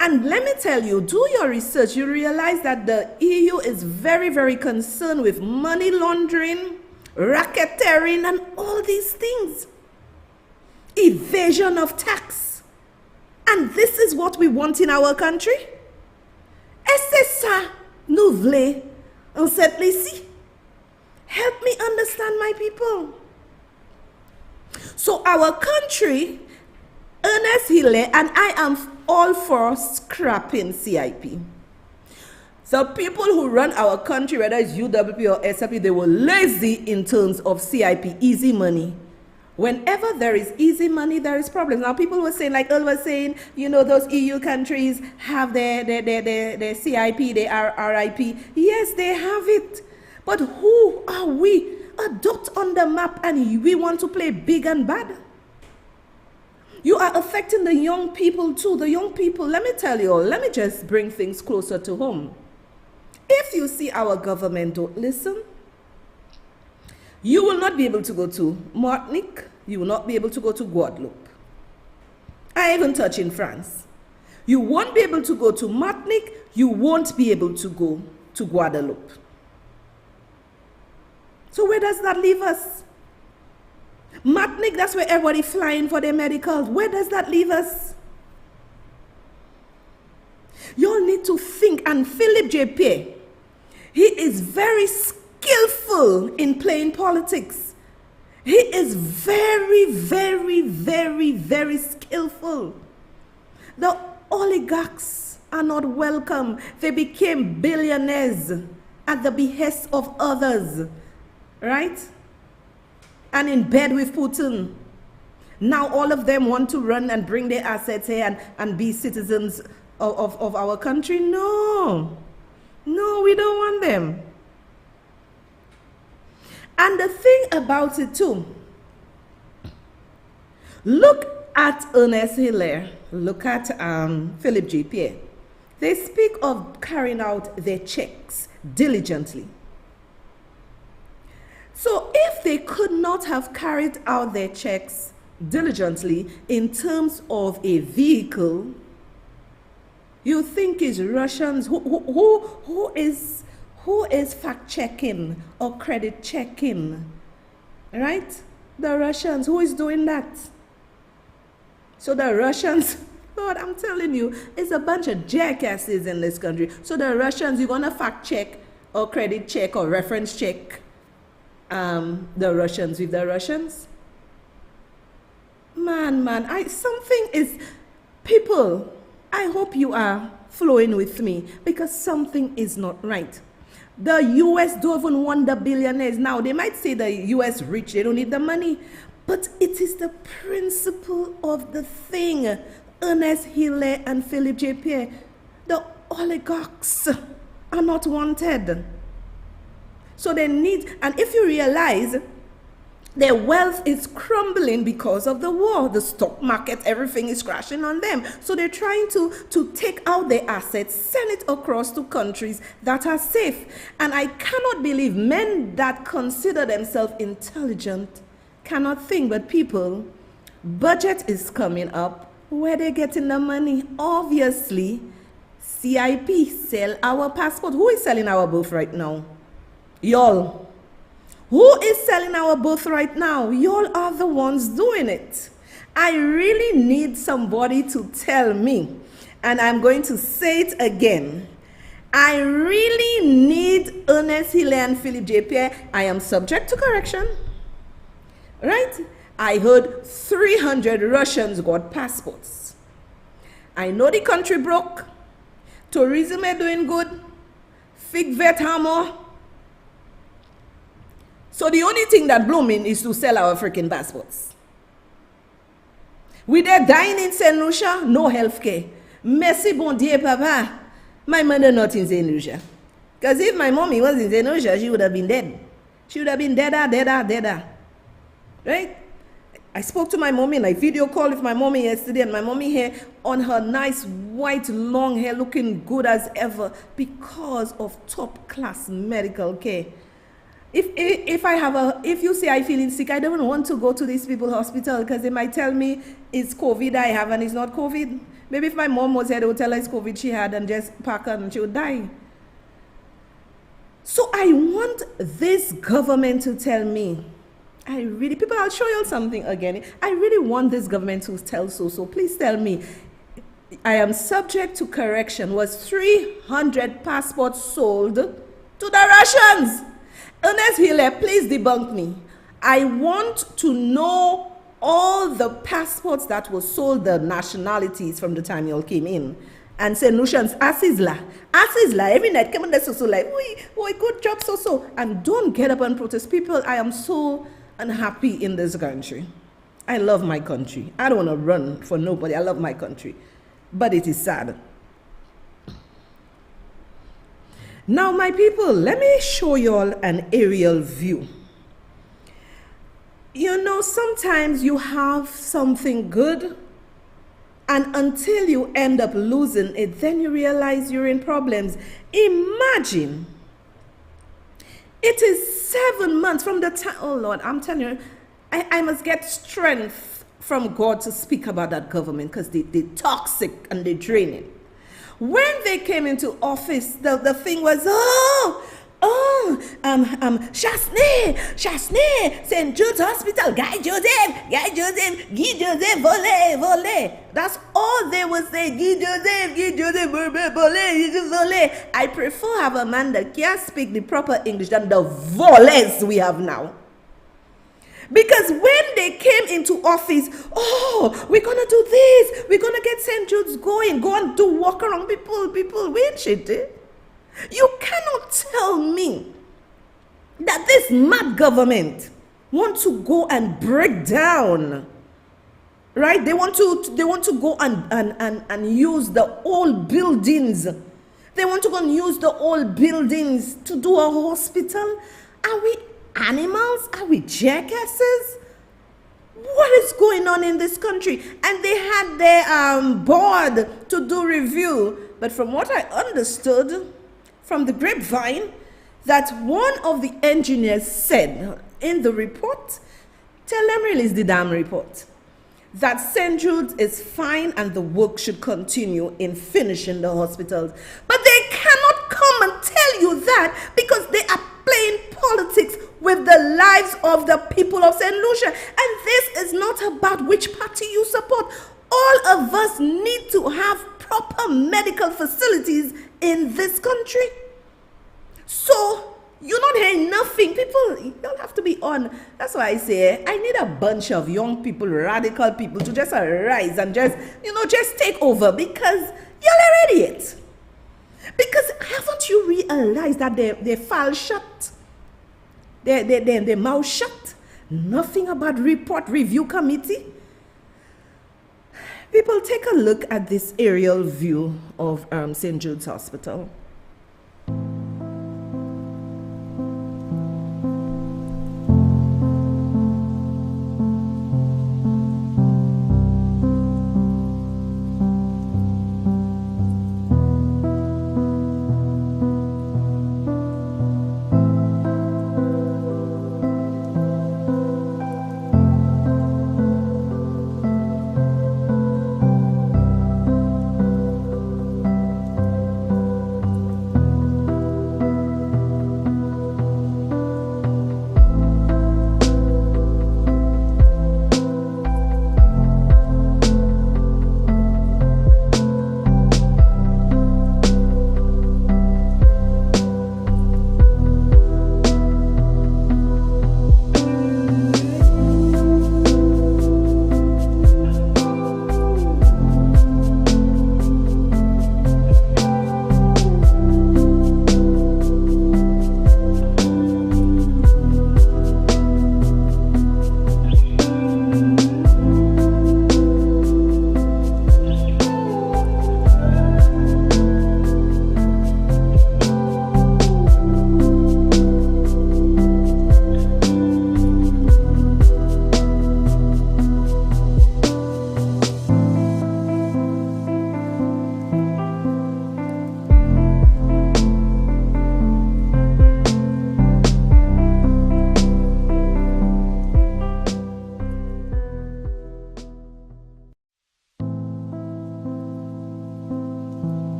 And let me tell you, do your research. You realize that the EU is very, very concerned with money laundering, racketeering, and all these things. Evasion of tax. And this is what we want in our country? Est-ce ça nous voulons en cette ici? Help me understand, my people. So our country, Ernest Hilaire, and I am all for scrapping CIP. So people who run our country, whether it's UWP or SIP, they were lazy in terms of CIP, easy money. Whenever there is easy money, there is problems. Now, people were saying, like Earl was saying, you know, those EU countries have their CIP, their RIP. Yes, they have it. But who are we? A dot on the map, and we want to play big and bad. You are affecting the young people too. The young people, let me tell you all, let me just bring things closer to home. If you see our government don't listen, you will not be able to go to Martinique. You will not be able to go to Guadeloupe. I even touch in France. You won't be able to go to Martinique. You won't be able to go to Guadeloupe. So where does that leave us? Martinique, that's where everybody flying for their medicals. Where does that leave us? You all need to think. And Philip J. Pierre, he is very skillful in playing politics. He is very, very, very, very skillful. The oligarchs are not welcome. They became billionaires at the behest of others, right? And in bed with Putin. Now all of them want to run and bring their assets here and be citizens of our country. No, we don't want them. And the thing about it too, look at Ernest Hilaire, look at Philip J. Pierre. They speak of carrying out their checks diligently. So if they could not have carried out their checks diligently in terms of a vehicle, you think it's Russians who is fact-checking or credit-checking, right? The Russians, who is doing that? So the Russians, Lord, I'm telling you, it's a bunch of jackasses in this country. So the Russians, you're going to fact-check or credit-check or reference-check the Russians with the Russians? Man, something is, people, I hope you are flowing with me, because something is not right. The U.S. don't even want the billionaires. Now, they might say the U.S. rich, they don't need the money, but it is the principle of the thing. Ernest Hilaire and Philip J. Pierre, the oligarchs are not wanted. So they need, and if you realize their wealth is crumbling because of the war, the stock market, everything is crashing on them. So they're trying to take out their assets, send it across to countries that are safe. And I cannot believe men that consider themselves intelligent cannot think, but people, budget is coming up. Where they getting the money? Obviously, CIP, sell our passport. Who is selling our birth right now? Y'all. Who is selling our birth right now? Y'all are the ones doing it. I really need somebody to tell me, and I'm going to say it again. I really need Ernest Hilaire and Philip J. Pierre. I am subject to correction, right? I heard 300 Russians got passports. I know the country broke. Tourism are doing good. Fig vet hammer. So the only thing that blooming is to sell our freaking passports. We there dying in St. Lucia, no health care. Merci bon Dieu, papa. My mother not in St. Lucia. Because if my mommy was in St. Lucia, she would have been dead. She would have been deader. Right? I spoke to my mommy and I video called with my mommy yesterday, and my mommy here on her nice white long hair looking good as ever because of top class medical care. If you say I'm feeling sick, I don't want to go to these people's hospital because they might tell me it's COVID I have and it's not COVID. Maybe if my mom was here, they would tell her it's COVID she had and just pack her and she would die. So I want this government to tell me, I'll show you something again. I really want this government to tell so please tell me, I am subject to correction. Was 300 passports sold to the Russians? Ernest Hiller, please debunk me. I want to know all the passports that were sold, the nationalities from the time you all came in. And St. Lucians, Asisla, every night, come on, that's so like, oi, good job, so. And don't get up and protest. People, I am so unhappy in this country. I love my country. I don't want to run for nobody. I love my country. But it is sad. Now, my people, let me show you all an aerial view. You know, sometimes you have something good, and until you end up losing it, then you realize you're in problems. Imagine, it is 7 months from the time, oh Lord, I'm telling you, I must get strength from God to speak about that government because they're toxic and they're draining. When they came into office, the thing was, Chasney, St. Jude's Hospital, Guy Joseph, Guy Joseph, volley. That's all they would say, Guy Joseph, volley. I prefer have a man that can speak the proper English than the volleys we have now. Because when they came into office, we're going to do this. We're going to get St. Jude's going. Go and do walk around people. We ain't shit. You cannot tell me that this mad government want to go and break down. Right? They want to go and use the old buildings. They want to go and use the old buildings to do a hospital. Are we animals? Are we jackasses? What is going on in this country? And they had their board to do review. But from what I understood from the grapevine, that one of the engineers said in the report, tell them release the damn report, that St. Jude's is fine and the work should continue in finishing the hospitals. But they cannot come and tell you that because they are playing politics with the lives of the people of St. Lucia. And this is not about which party you support. All of us need to have proper medical facilities in this country. So, you're not hearing nothing. People, you don't have to be on. That's why I say, I need a bunch of young people, radical people to just arise and just take over because you're an idiot. Because haven't you realized that they file shut? Their mouth shut? Nothing about report review committee? People, take a look at this aerial view of St. Jude's Hospital.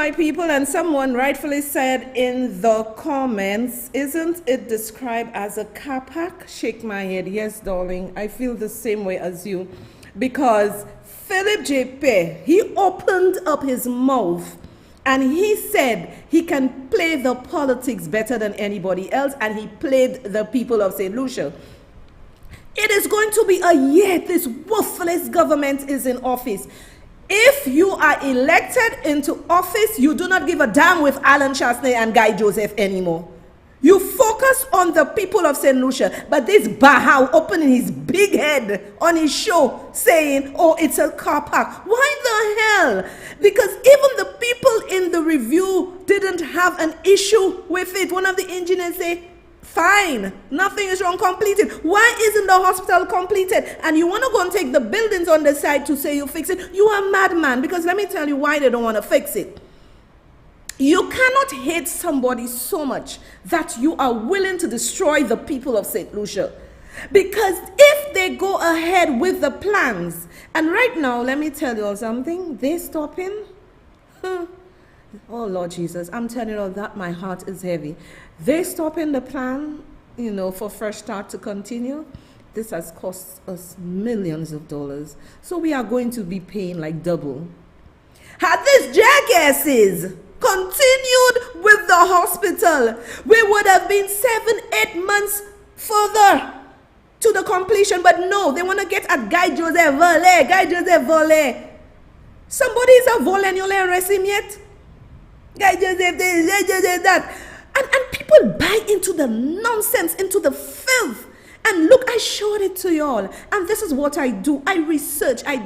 my people, and someone rightfully said in the comments, isn't it described as a car park? Shake my head. Yes, darling, I feel the same way as you. Because Philip J. he opened up his mouth and he said he can play the politics better than anybody else, and he played the people of St. Lucia. It is going to be a year this worthless government is in office. If you are elected into office, you do not give a damn with Alan Chasney and Guy Joseph anymore. You focus on the people of St. Lucia. But this Bahau opening his big head on his show saying, oh, it's a car park. Why the hell? Because even the people in the review didn't have an issue with it. One of the engineers say, fine, nothing is wrong, completed. Why isn't the hospital completed? And you want to go and take the buildings on the side to say you fix it? You are a madman, because let me tell you why they don't want to fix it. You cannot hate somebody so much that you are willing to destroy the people of St. Lucia. Because if they go ahead with the plans, and right now, let me tell you all something, they're stopping. Oh, Lord Jesus, I'm telling you all that my heart is heavy. They're stopping the plan, for Fresh Start to continue. This has cost us millions of dollars. So we are going to be paying like double. Had these jackasses continued with the hospital, we would have been 7-8 months further to the completion. But no, they want to get at Guy Joseph Volet. Somebody is a volet and you'll arrest him yet? Guy Joseph this, Guy Joseph that. And people buy into the nonsense, into the filth. And look, I showed it to y'all. And this is what I do. I research. I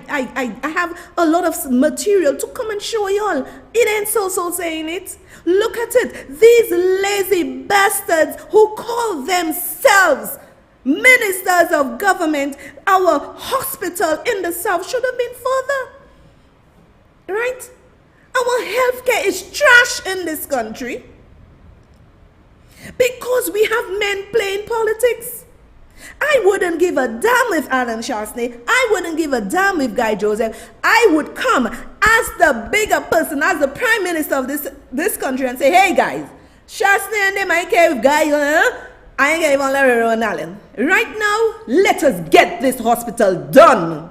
have a lot of material to come and show y'all. It ain't so saying it. Look at it. These lazy bastards who call themselves ministers of government, our hospital in the south should have been further. Right? Our healthcare is trash in this country because we have men playing politics. I wouldn't give a damn with Alan Chasney. I wouldn't give a damn with Guy Joseph. I would come as the bigger person, as the prime minister of this country, and say, hey guys, Chasney and them, I care with Guy, I ain't even Larry Allen. Right now, let us get this hospital done.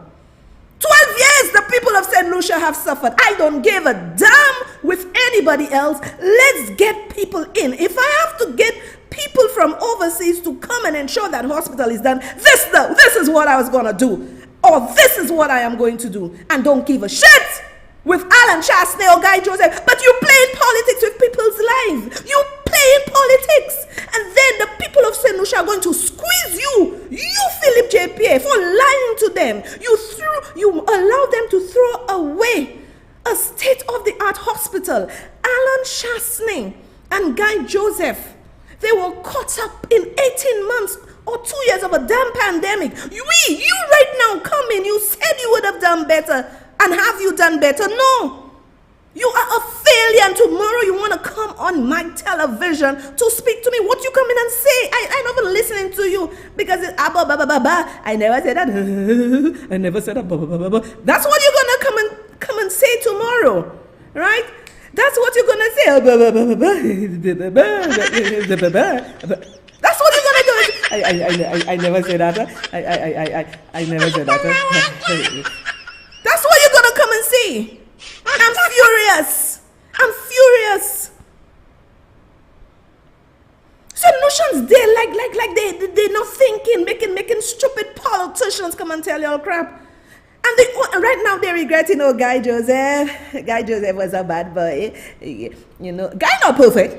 12 years the people of St. Lucia have suffered. I don't give a damn with anybody else. Let's get people in. If I have to get people from overseas to come and ensure that hospital is done, this is what I was going to do. Or this is what I am going to do. And don't give a shit with Alan Chasney or Guy Joseph. But you play in politics with people's lives. You play in politics. And then the people of St. Lucia are going to squeeze you, Philip J.P., for lying to them. You allow them to throw away a state-of-the-art hospital. Alan Chasney and Guy Joseph, they were caught up in 18 months or 2 years of a damn pandemic. You right now come in, you said you would have done better. And have you done better? No. You are a failure, and tomorrow you want to come on my television to speak to me. What you come in and say? I'm not even listening to you because it's I never said that. I never said that. That's what you're gonna come and say tomorrow, right? That's what you're gonna say. That's what you're gonna do. I never said that. I never said that. That's what you're gonna come and see. I'm furious. Solutions there, like they're not thinking, making stupid politicians come and tell you all crap. And right now they're regretting, Guy Joseph. Guy Joseph was a bad boy. Guy not perfect.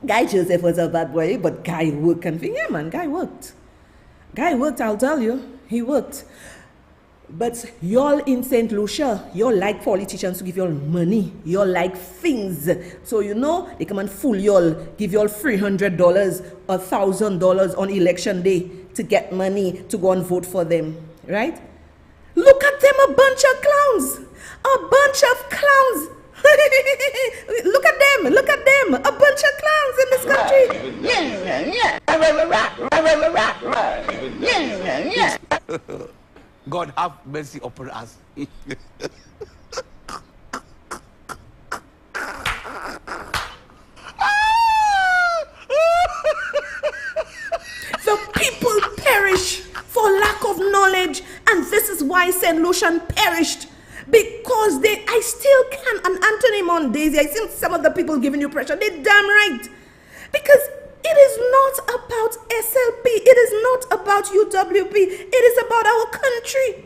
Guy Joseph was a bad boy, but Guy worked and yeah, man, Guy worked. I'll tell you, he worked. But y'all in St. Lucia, y'all like politicians to give y'all money. Y'all like things. So they come and fool y'all, give y'all $300, $1,000 on election day to get money to go and vote for them. Right? Look at them, a bunch of clowns. Look at them, a bunch of clowns in this country. God have mercy upon us. why St. Lucian perished. Because I still can, and Anthony Mondaisy, I see some of the people giving you pressure, they're damn right. Because it is not about SLP, it is not about UWP, it is about our country.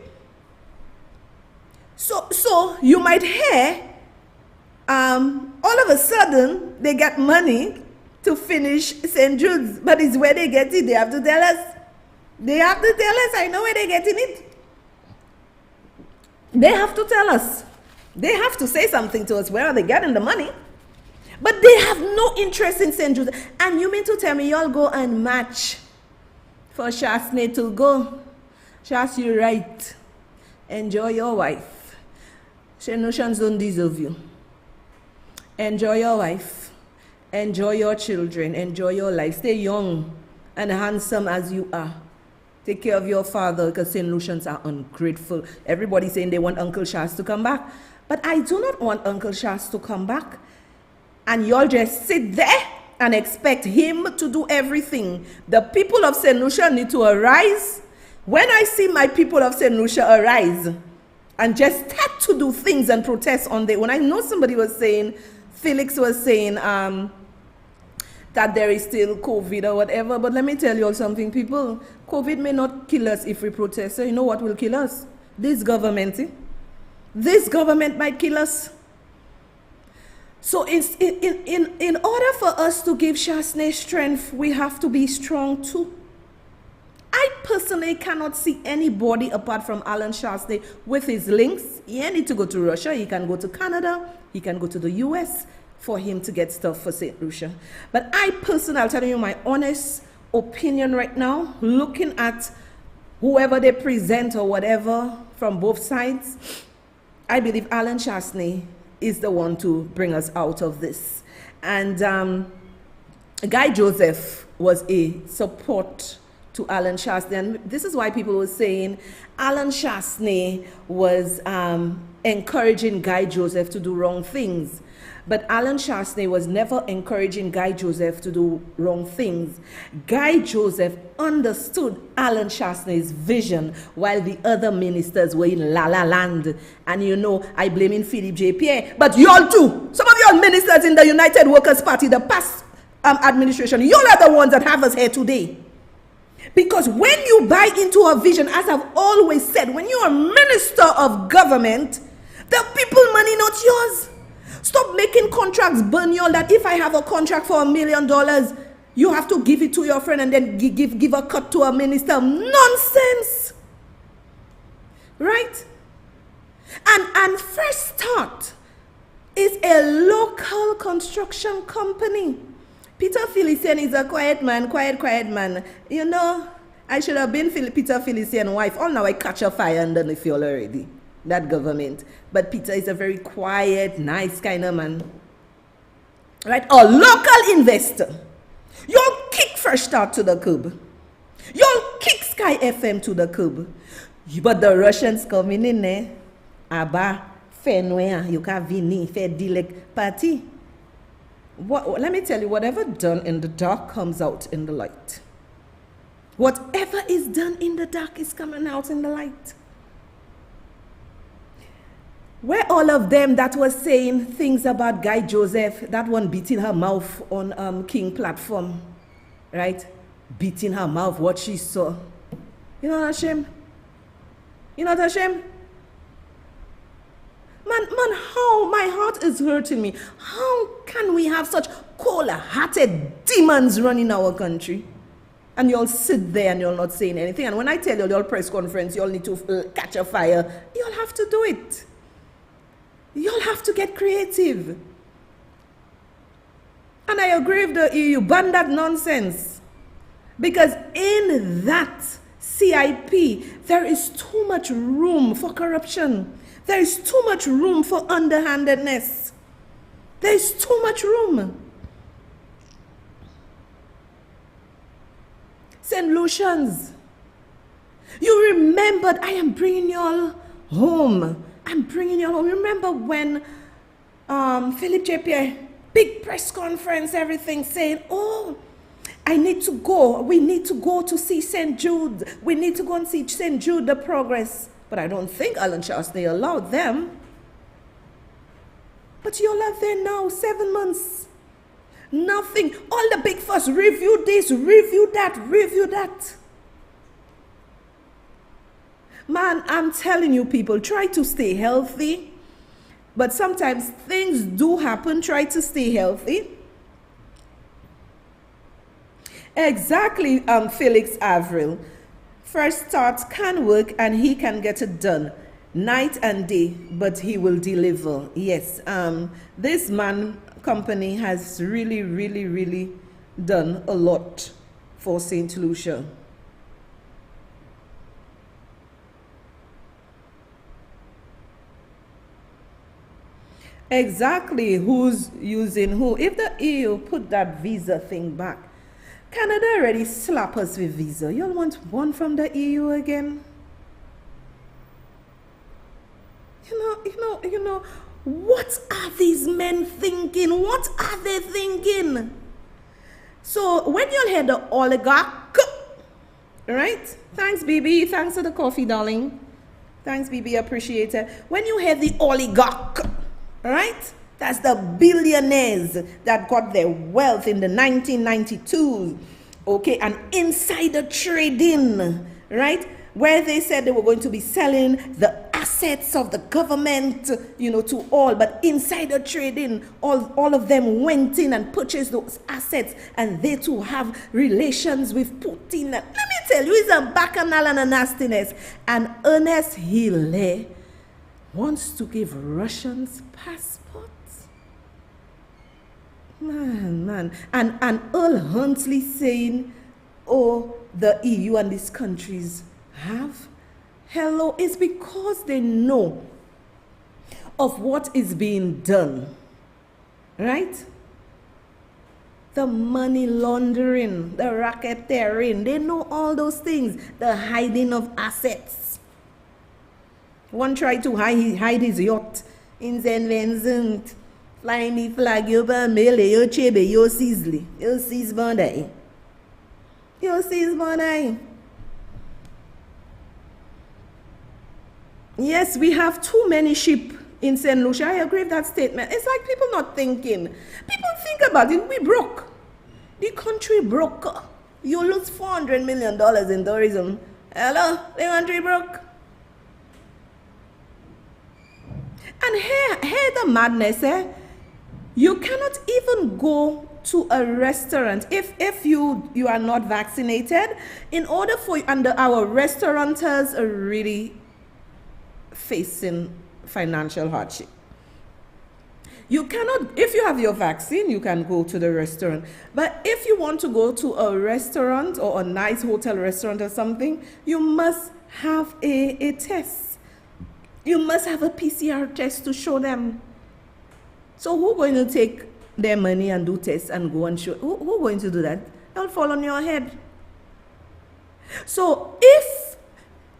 So you might hear, all of a sudden, they get money to finish St. Jude's, but it's where they get it, they have to tell us. They have to tell us, I know where they're getting it. They have to tell us. They have to say something to us. Where are they getting the money? But they have no interest in St. Jude. And you mean to tell me y'all go and match for Shasney to go? Shas, you're right. Enjoy your wife. St. Lucians don't deserve you. Enjoy your wife. Enjoy your children. Enjoy your life. Stay young and handsome as you are. Take care of your father, because St. Lucians are ungrateful. Everybody's saying they want Uncle Shas to come back. But I do not want Uncle Shas to come back. And y'all just sit there and expect him to do everything. The people of St. Lucia need to arise. When I see my people of St. Lucia arise and just start to do things and protest on their own. I know somebody was saying, Felix was saying, that there is still COVID or whatever, but let me tell you all something, people. COVID may not kill us if we protest. So you know what will kill us? This government. This government might kill us. So it's, in order for us to give Shasney strength, we have to be strong too. I personally cannot see anybody apart from Alan Shasney with his links. He need to go to Russia. He can go to Canada. He can go to the US for him to get stuff for St. Lucia. But I personally, I'll tell you my honest opinion right now, looking at whoever they present or whatever from both sides, I believe Alan Shasney is the one to bring us out of this. And Guy Joseph was a support to Alan Shasney. And this is why people were saying Alan Shasney was encouraging Guy Joseph to do wrong things. But Alan Shasney was never encouraging Guy Joseph to do wrong things. Guy Joseph understood Alan Shasney's vision while the other ministers were in La La Land. And you know, I blame in Philippe J. Pierre, but y'all too. Some of y'all ministers in the United Workers' Party, the past administration, y'all are the ones that have us here today. Because when you buy into a vision, as I've always said, when you're a minister of government, the people money, not yours. Stop making contracts burn you all that if I have a contract for $1 million, you have to give it to your friend and then give a cut to a minister. Nonsense. Right? And First Start is a local construction company. Peter Felician is a quiet man. You know, I should have been Peter Felician's wife. Oh, now I catch a fire underneath you already. That government. But Peter is a very quiet, nice kind of man. Right? A local investor. You'll kick First Start to the curb. You'll kick Sky FM to the curb. But the Russians coming in there. Abba, Fenway, you can vini, Fedilek party. Let me tell you, whatever done in the dark comes out in the light. Whatever is done in the dark is coming out in the light. Where all of them that was saying things about Guy Joseph, that one beating her mouth on King platform, right? Beating her mouth, what she saw. You know what, Hashem? You know what, Hashem? Man, how my heart is hurting me. How can we have such cold-hearted demons running our country? And you'll sit there and you're not saying anything. And when I tell you, your press conference, you'll need to catch a fire, you'll have to do it. You'll have to get creative. And I agree with the EU, ban that nonsense. Because in that CIP, there is too much room for corruption. There is too much room for underhandedness. There is too much room. St. Lucians, you remembered, I am bringing you all home. I'm bringing you all home. Remember when Philippe J. Pierre, big press conference, everything, saying, oh, I need to go. We need to go to see St. Jude. We need to go and see St. Jude, the progress. But I don't think Alan Charles, they allowed them. But you're out there now, 7 months. Nothing. All the big fuss, review this, review that, review that. Man, I'm telling you people, try to stay healthy. But sometimes things do happen. Try to stay healthy. Exactly, Felix Avril. First thought can work and he can get it done. Night and day, but he will deliver. Yes, this man company has really, really, really done a lot for St. Lucia. Exactly, who's using who? If the EU put that visa thing back, Canada already slap us with visa. You'll want one from the EU again? You know, what are these men thinking? What are they thinking? So when you'll hear the oligarch, right? Thanks, BB. Thanks for the coffee, darling. Thanks, BB. Appreciate it. When you hear the oligarch, right? That's the billionaires that got their wealth in the 1992, okay, and insider trading, right? Where they said they were going to be selling the assets of the government, to all, but insider trading, all of them went in and purchased those assets, and they too have relations with Putin. And let me tell you, it's a bacchanal and a nastiness. And Ernest Hille wants to give Russians passports. Man. And Earl Huntley saying, oh, the EU and these countries have. Hello, it's because they know of what is being done, right? The money laundering, the racketeering, they know all those things, the hiding of assets. One tried to hide his yacht in St. Vincent. Fly me flag, yo mele, yo chebe, yo sizzly, yo sis bandai. Yo sis bandai. Yes, we have too many sheep in St. Lucia. I agree with that statement. It's like people not thinking. People think about it. We broke. The country broke. You lose $400 million in tourism. Hello? The country broke. And here the madness, you cannot even go to a restaurant if you are not vaccinated. In order for, under our restaurateurs are really facing financial hardship. You cannot, if you have your vaccine, you can go to the restaurant. But if you want to go to a restaurant or a nice hotel restaurant or something, you must have a test. You must have a PCR test to show them. So who's going to take their money and do tests and go and show? Who's going to do that? That'll fall on your head. So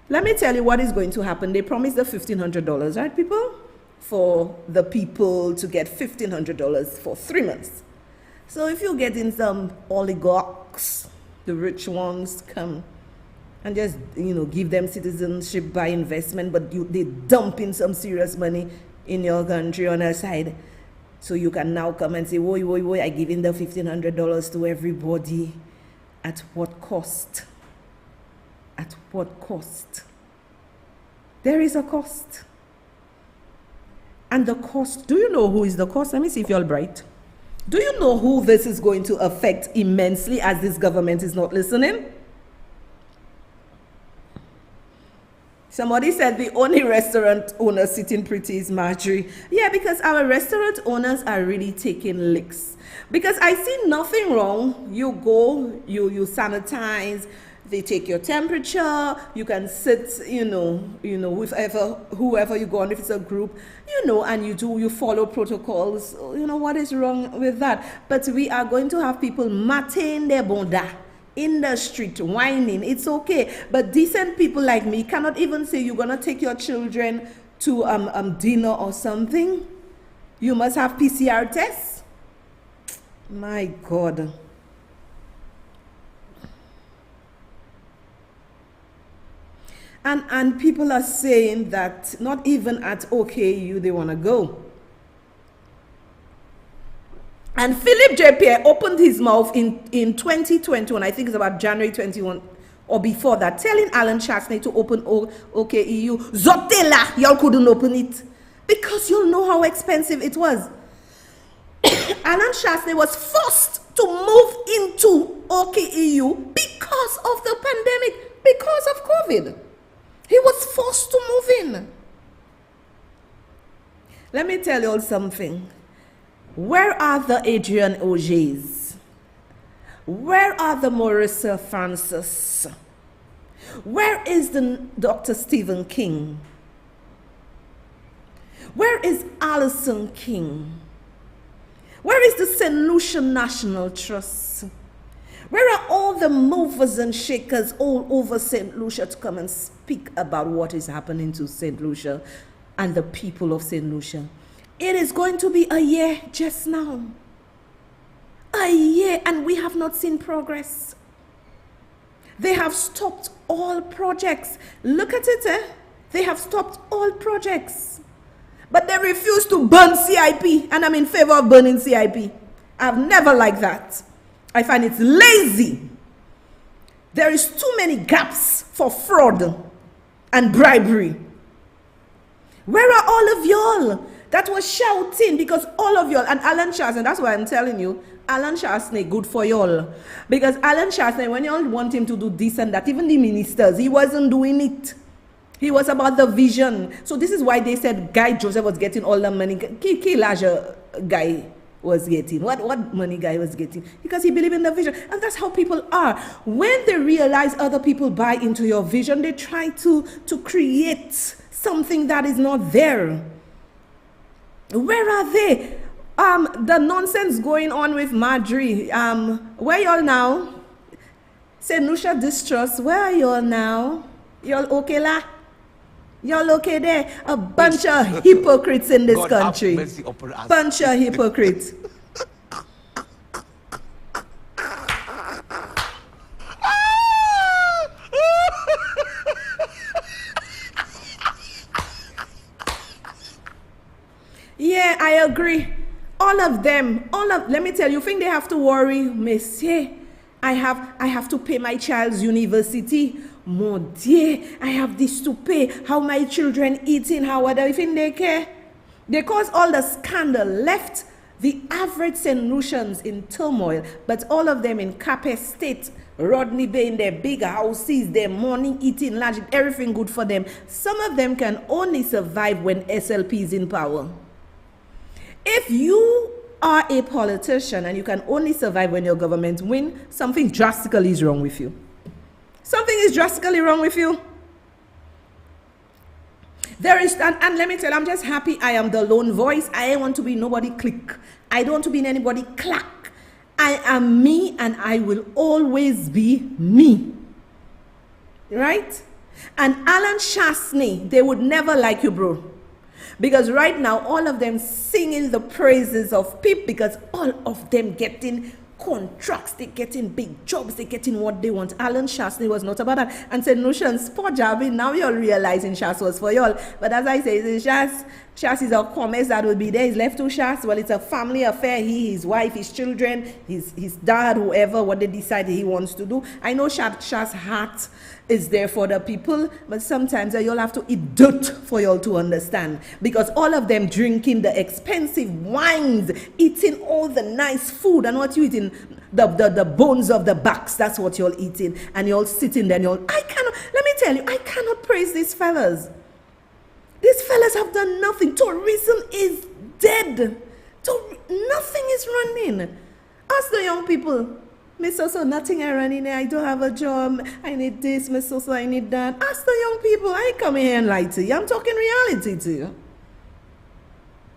let me tell you what is going to happen. They promised the $1,500, right, people? For the people to get $1,500 for 3 months. So if you're getting some oligarchs, the rich ones, come and just, give them citizenship by investment, but they dump in some serious money in your country on our side. So you can now come and say, woi, I give in the $1,500 to everybody. At what cost? At what cost? There is a cost. And the cost, do you know who is the cost? Let me see if you're bright. Do you know who this is going to affect immensely as this government is not listening? Somebody said the only restaurant owner sitting pretty is Marjorie. Yeah, because our restaurant owners are really taking licks. Because I see nothing wrong. You go, you sanitize, they take your temperature, you can sit, with whoever you go on, if it's a group, and you follow protocols. What is wrong with that? But we are going to have people mating their bonda in the street, whining. It's okay. But decent people like me cannot even say you're going to take your children to dinner or something. You must have PCR tests. My God. And people are saying that not even at OKU they want to go. And Philip J. Pierre opened his mouth in 2021, I think it's about January 21 or before that, telling Alan Chastney to open OKEU. Zotela, y'all couldn't open it because you'll know how expensive it was. Alan Chastney was forced to move into OKEU because of the pandemic, because of COVID. He was forced to move in. Let me tell you all something. Where are the Adrian Ogers? Where are the Marissa Francis? Where is the Dr. Stephen King? Where is Alison King? Where is the St. Lucia National Trust? Where are all the movers and shakers all over St. Lucia to come and speak about what is happening to St. Lucia and the people of St. Lucia? It is going to be a year just now. A year, and we have not seen progress. They have stopped all projects. Look at it, eh? They have stopped all projects. But they refuse to burn CIP, and I'm in favor of burning CIP. I've never liked that. I find it lazy. There is too many gaps for fraud and bribery. Where are all of y'all that was shouting? Because all of y'all, and Alan Chastney, that's why I'm telling you, Alan Chastney, good for y'all. Because Alan Chastney, when y'all want him to do this and that, even the ministers, he wasn't doing it. He was about the vision. So this is why they said Guy Joseph was getting all the money. Kilaja guy was getting. What money Guy was getting? Because he believed in the vision. And that's how people are. When they realize other people buy into your vision, they try to create something that is not there. Where are they? The nonsense going on with Marjorie. Where y'all now? St. Lucia Distrust. Where are y'all now? Y'all okay la? Y'all okay there? A bunch of hypocrites in this country. Bunch of hypocrites. Yeah, I agree. All of them, let me tell you, think they have to worry, Monsieur. I have to pay my child's university. Mon Dieu, I have this to pay. How my children eating, how are they? Think they care? Because all the scandal left the average St. Lucians in turmoil, but all of them in Cape State, Rodney Bay in their big houses, their morning eating, lunch, everything good for them. Some of them can only survive when SLP is in power. If you are a politician and you can only survive when your government wins, something drastically is wrong with you. Something is drastically wrong with you. There is, and let me tell you, I'm just happy I am the lone voice. I don't want to be nobody click. I don't want to be in anybody clack. I am me and I will always be me. Right? And Alan Chastney, they would never like you, bro. Because right now, all of them singing the praises of Pip because all of them getting contracts, they getting big jobs, they getting what they want. Alan Chastney was not about that. And said, Notions, poor Javi, now you're realizing Chas was for y'all. But as I say, Chas is a commerce that will be there. He's left to Chas. Well, it's a family affair. He, his wife, his children, his dad, whoever, what they decide he wants to do. I know Chas' heart is there for the people, but sometimes you'll have to eat dirt for y'all to understand. Because all of them drinking the expensive wines, eating all the nice food, and what you eating? The bones of the backs, that's what you're eating. And you're sitting there and let me tell you, I cannot praise these fellas. These fellas have done nothing. Tourism is dead. Nothing is running. Ask the young people. Miss also nothing I running there. I don't have a job. I need this, Miss also I need that. Ask the young people. I ain't coming here and lie to you. I'm talking reality to you.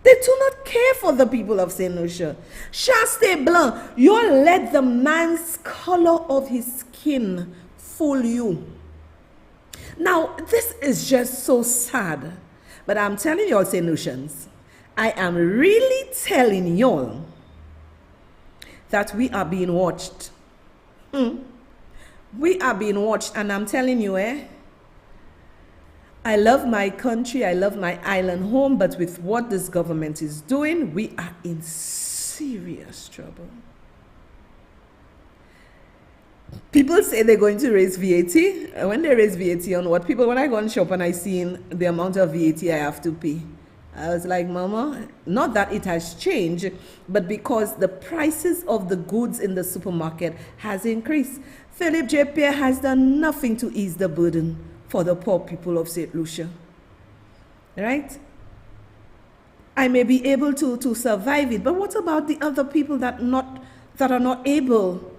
They do not care for the people of St. Lucia. Chaste Blanc, you let the man's color of his skin fool you. Now, this is just so sad. But I'm telling y'all, St. Lucians, I am really telling y'all that we are being watched. We are being watched, and I'm telling you, I love my country, I love my island home, but with what this government is doing, we are in serious trouble. People say they're going to raise VAT. When they raise VAT on what? People, when I go and shop and I see the amount of VAT I have to pay, I was like, Mama, not that it has changed, but because the prices of the goods in the supermarket has increased. Philip J. Pierre has done nothing to ease the burden for the poor people of St. Lucia. Right? I may be able to survive it, but what about the other people that are not able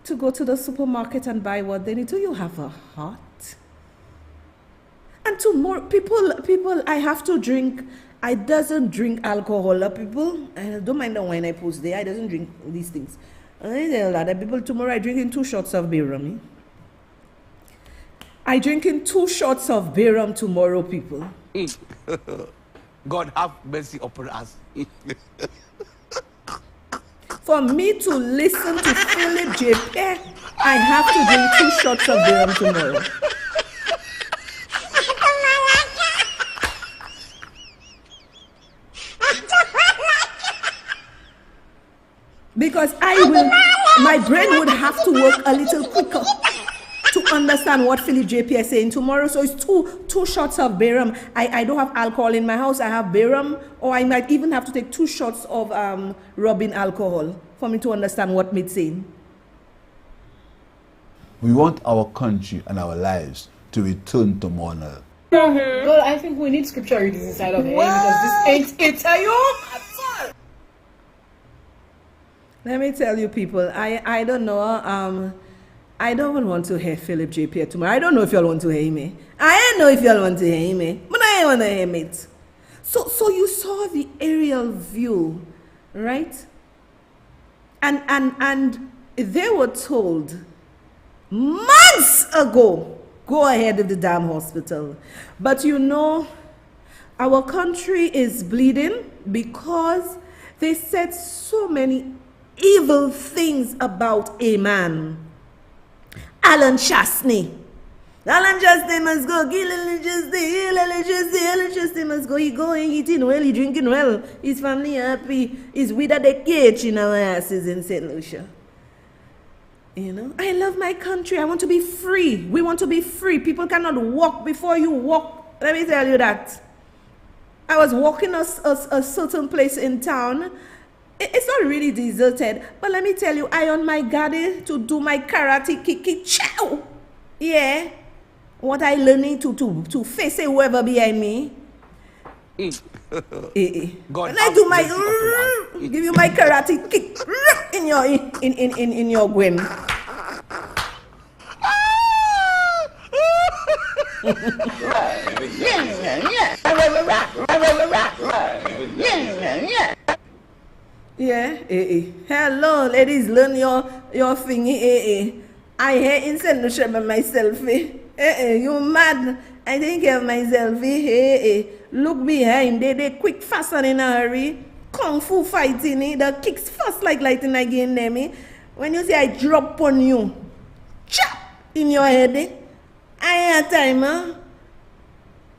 to go to the supermarket and buy what they need? Do you have a heart? And tomorrow, people, I have to drink. I doesn't drink alcohol, people. I don't mind the wine I post there. I doesn't drink these things. And I tell a lot of people, tomorrow I drink in 2 shots of beer rum. I drink in 2 shots of beer rum tomorrow, people. God have mercy upon us. For me to listen to Philip J. Pierre, I have to drink 2 shots of beer rum tomorrow. Because my brain would have to work a little quicker to understand what Philip J. Pierre is saying tomorrow. So it's two shots of beer rum. I don't have alcohol in my house. I have beer rum, or I might even have to take 2 shots of rubbing alcohol for me to understand what he's saying. We want our country and our lives to return to normal. Well, I think we need scripture readings inside of it because this ain't it, are you? Let me tell you, people, I don't know. I don't want to hear Philip J. Pierre tomorrow. I don't know if y'all want to hear me. I don't know if y'all want to hear me, but I want to hear it. So you saw the aerial view, right? And they were told months ago, go ahead with the damn hospital. But you know, our country is bleeding because they said so many evil things about a man. Alan Chastney must go. Alan Chastney must go. He going, eating well, he drinking well. His family happy. He's with the cage in our asses in St. Lucia. You know, I love my country. I want to be free. We want to be free. People cannot walk before you walk. Let me tell you that. I was walking a certain place in town. It's not really deserted, but let me tell you, I on my garden to do my karate kick, chow. Yeah. What I learning to face whoever behind me. God, when I do my give you my karate kick in your gwen. Yeah, hello, ladies, learn your thingy, I hear in St. Lucia by myself, you mad? I think of myself, look behind, they quick, fast and in a hurry, kung fu fighting, the kicks fast like lightning again, them, when you say I drop on you, chop in your head, I have time, huh?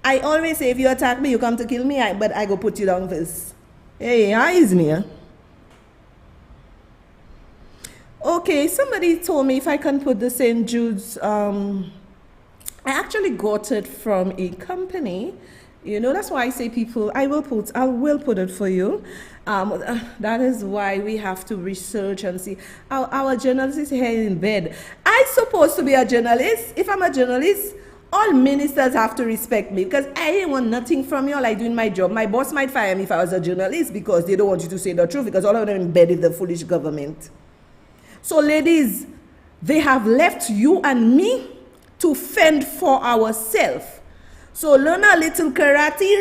I always say if you attack me, you come to kill me, but I go put you down first. Hey, how is me? Okay, somebody told me if I can put the St. Jude's, I actually got it from a company. You know, that's why I say people, I will put it for you. That is why we have to research and see. Our journalist is here in bed. I'm supposed to be a journalist. If I'm a journalist, all ministers have to respect me because I ain't want nothing from you all I doing my job. My boss might fire me if I was a journalist because they don't want you to say the truth because all of them in bed with the foolish government. So ladies, they have left you and me to fend for ourselves. So learn a little karate,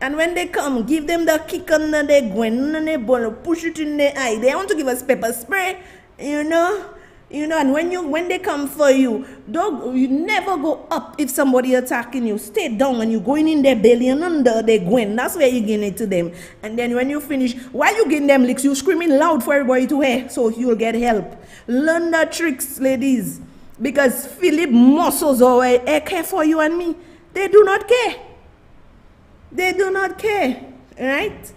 and when they come, give them the kick on the gwen and the ball, push it in the eye. They want to give us pepper spray, you know, and when they come for you, you never go up if somebody attacking you. Stay down and you going in their belly and under the gwen. That's where you give it to them. And then when you finish, while you give them licks, you screaming loud for everybody to hear, so you'll get help. Learn the tricks, ladies, because Philip muscles always care for you and me. They do not care. They do not care, right?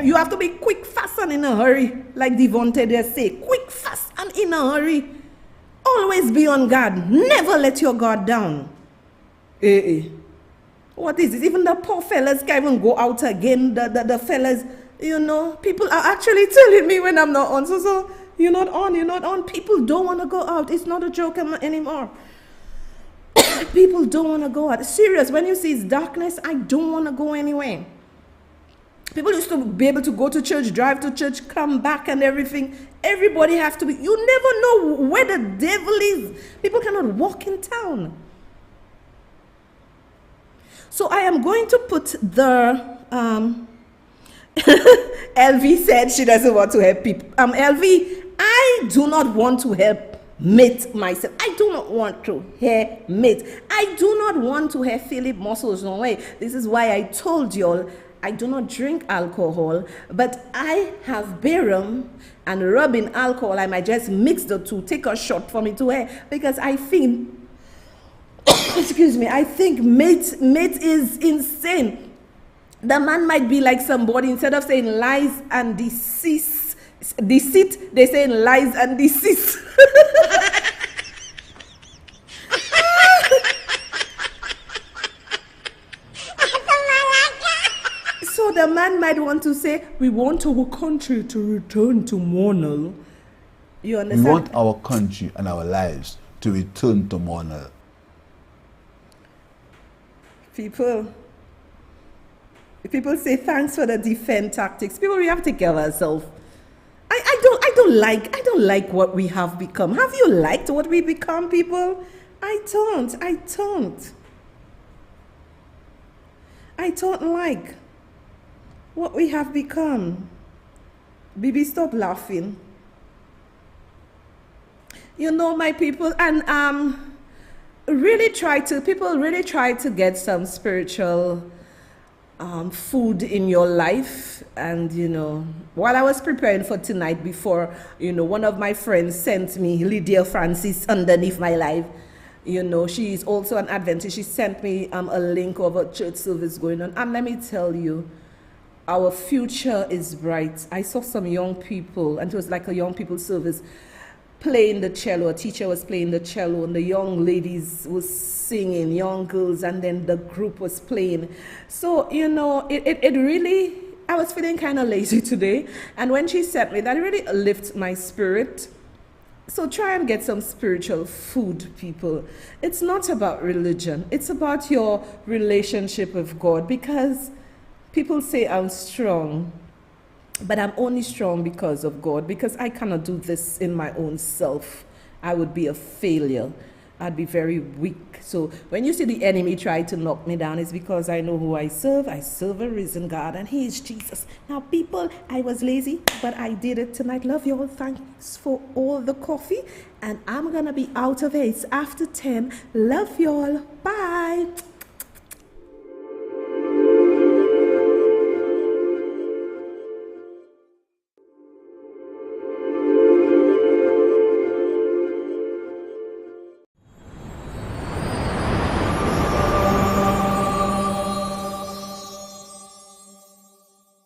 You have to be quick, fast, and in a hurry, like Devontae there say. Quick, fast, and in a hurry. Always be on guard. Never let your guard down. What is it? Even the poor fellas can't even go out again. The fellas, people are actually telling me when I'm not on. So you're not on. People don't want to go out. It's not a joke anymore. People don't want to go out. Serious. When you see it's darkness, I don't want to go anywhere. People used to be able to go to church, drive to church, come back and everything. Everybody has to be. You never know where the devil is. People cannot walk in town. So I am going to put the, LV said she doesn't want to help people. LV, I do not want to help mate myself. I do not want to help mate. I do not want to have Philip muscles no way. This is why I told y'all I do not drink alcohol, but I have Bayram and rubbing alcohol. I might just mix the two, take a shot for me to wear, because I think, excuse me, I think mate is insane. The man might be like somebody, instead of saying lies and deceit, they say lies and deceit. So the man might want to say, we want our country to return to normal. You understand? We want our country and our lives to return to normal. People say thanks for the defend tactics. People, we have to take care of ourselves. I don't like what we have become. Have you liked what we become, people? I don't like what we have become. Bibi, stop laughing. My people, and people really try to get some spiritual food in your life. And while I was preparing for tonight, before one of my friends sent me Lydia Francis underneath my life. She is also an Adventist. She sent me a link of a church service going on, and let me tell you, our future is bright. I saw some young people, and it was like a young people service, playing the cello. A teacher was playing the cello, and the young ladies was singing, young girls, and then the group was playing. So, it really, I was feeling kind of lazy today, and when she sent me, that really lifted my spirit. So try and get some spiritual food, people. It's not about religion. It's about your relationship with God, because people say I'm strong, but I'm only strong because of God, because I cannot do this in my own self. I would be a failure. I'd be very weak. So when you see the enemy try to knock me down, it's because I know who I serve. I serve a risen God, and he is Jesus. Now, people, I was lazy, but I did it tonight. Love you all. Thanks for all the coffee. And I'm going to be out of it. It's after 10. Love you all. Bye.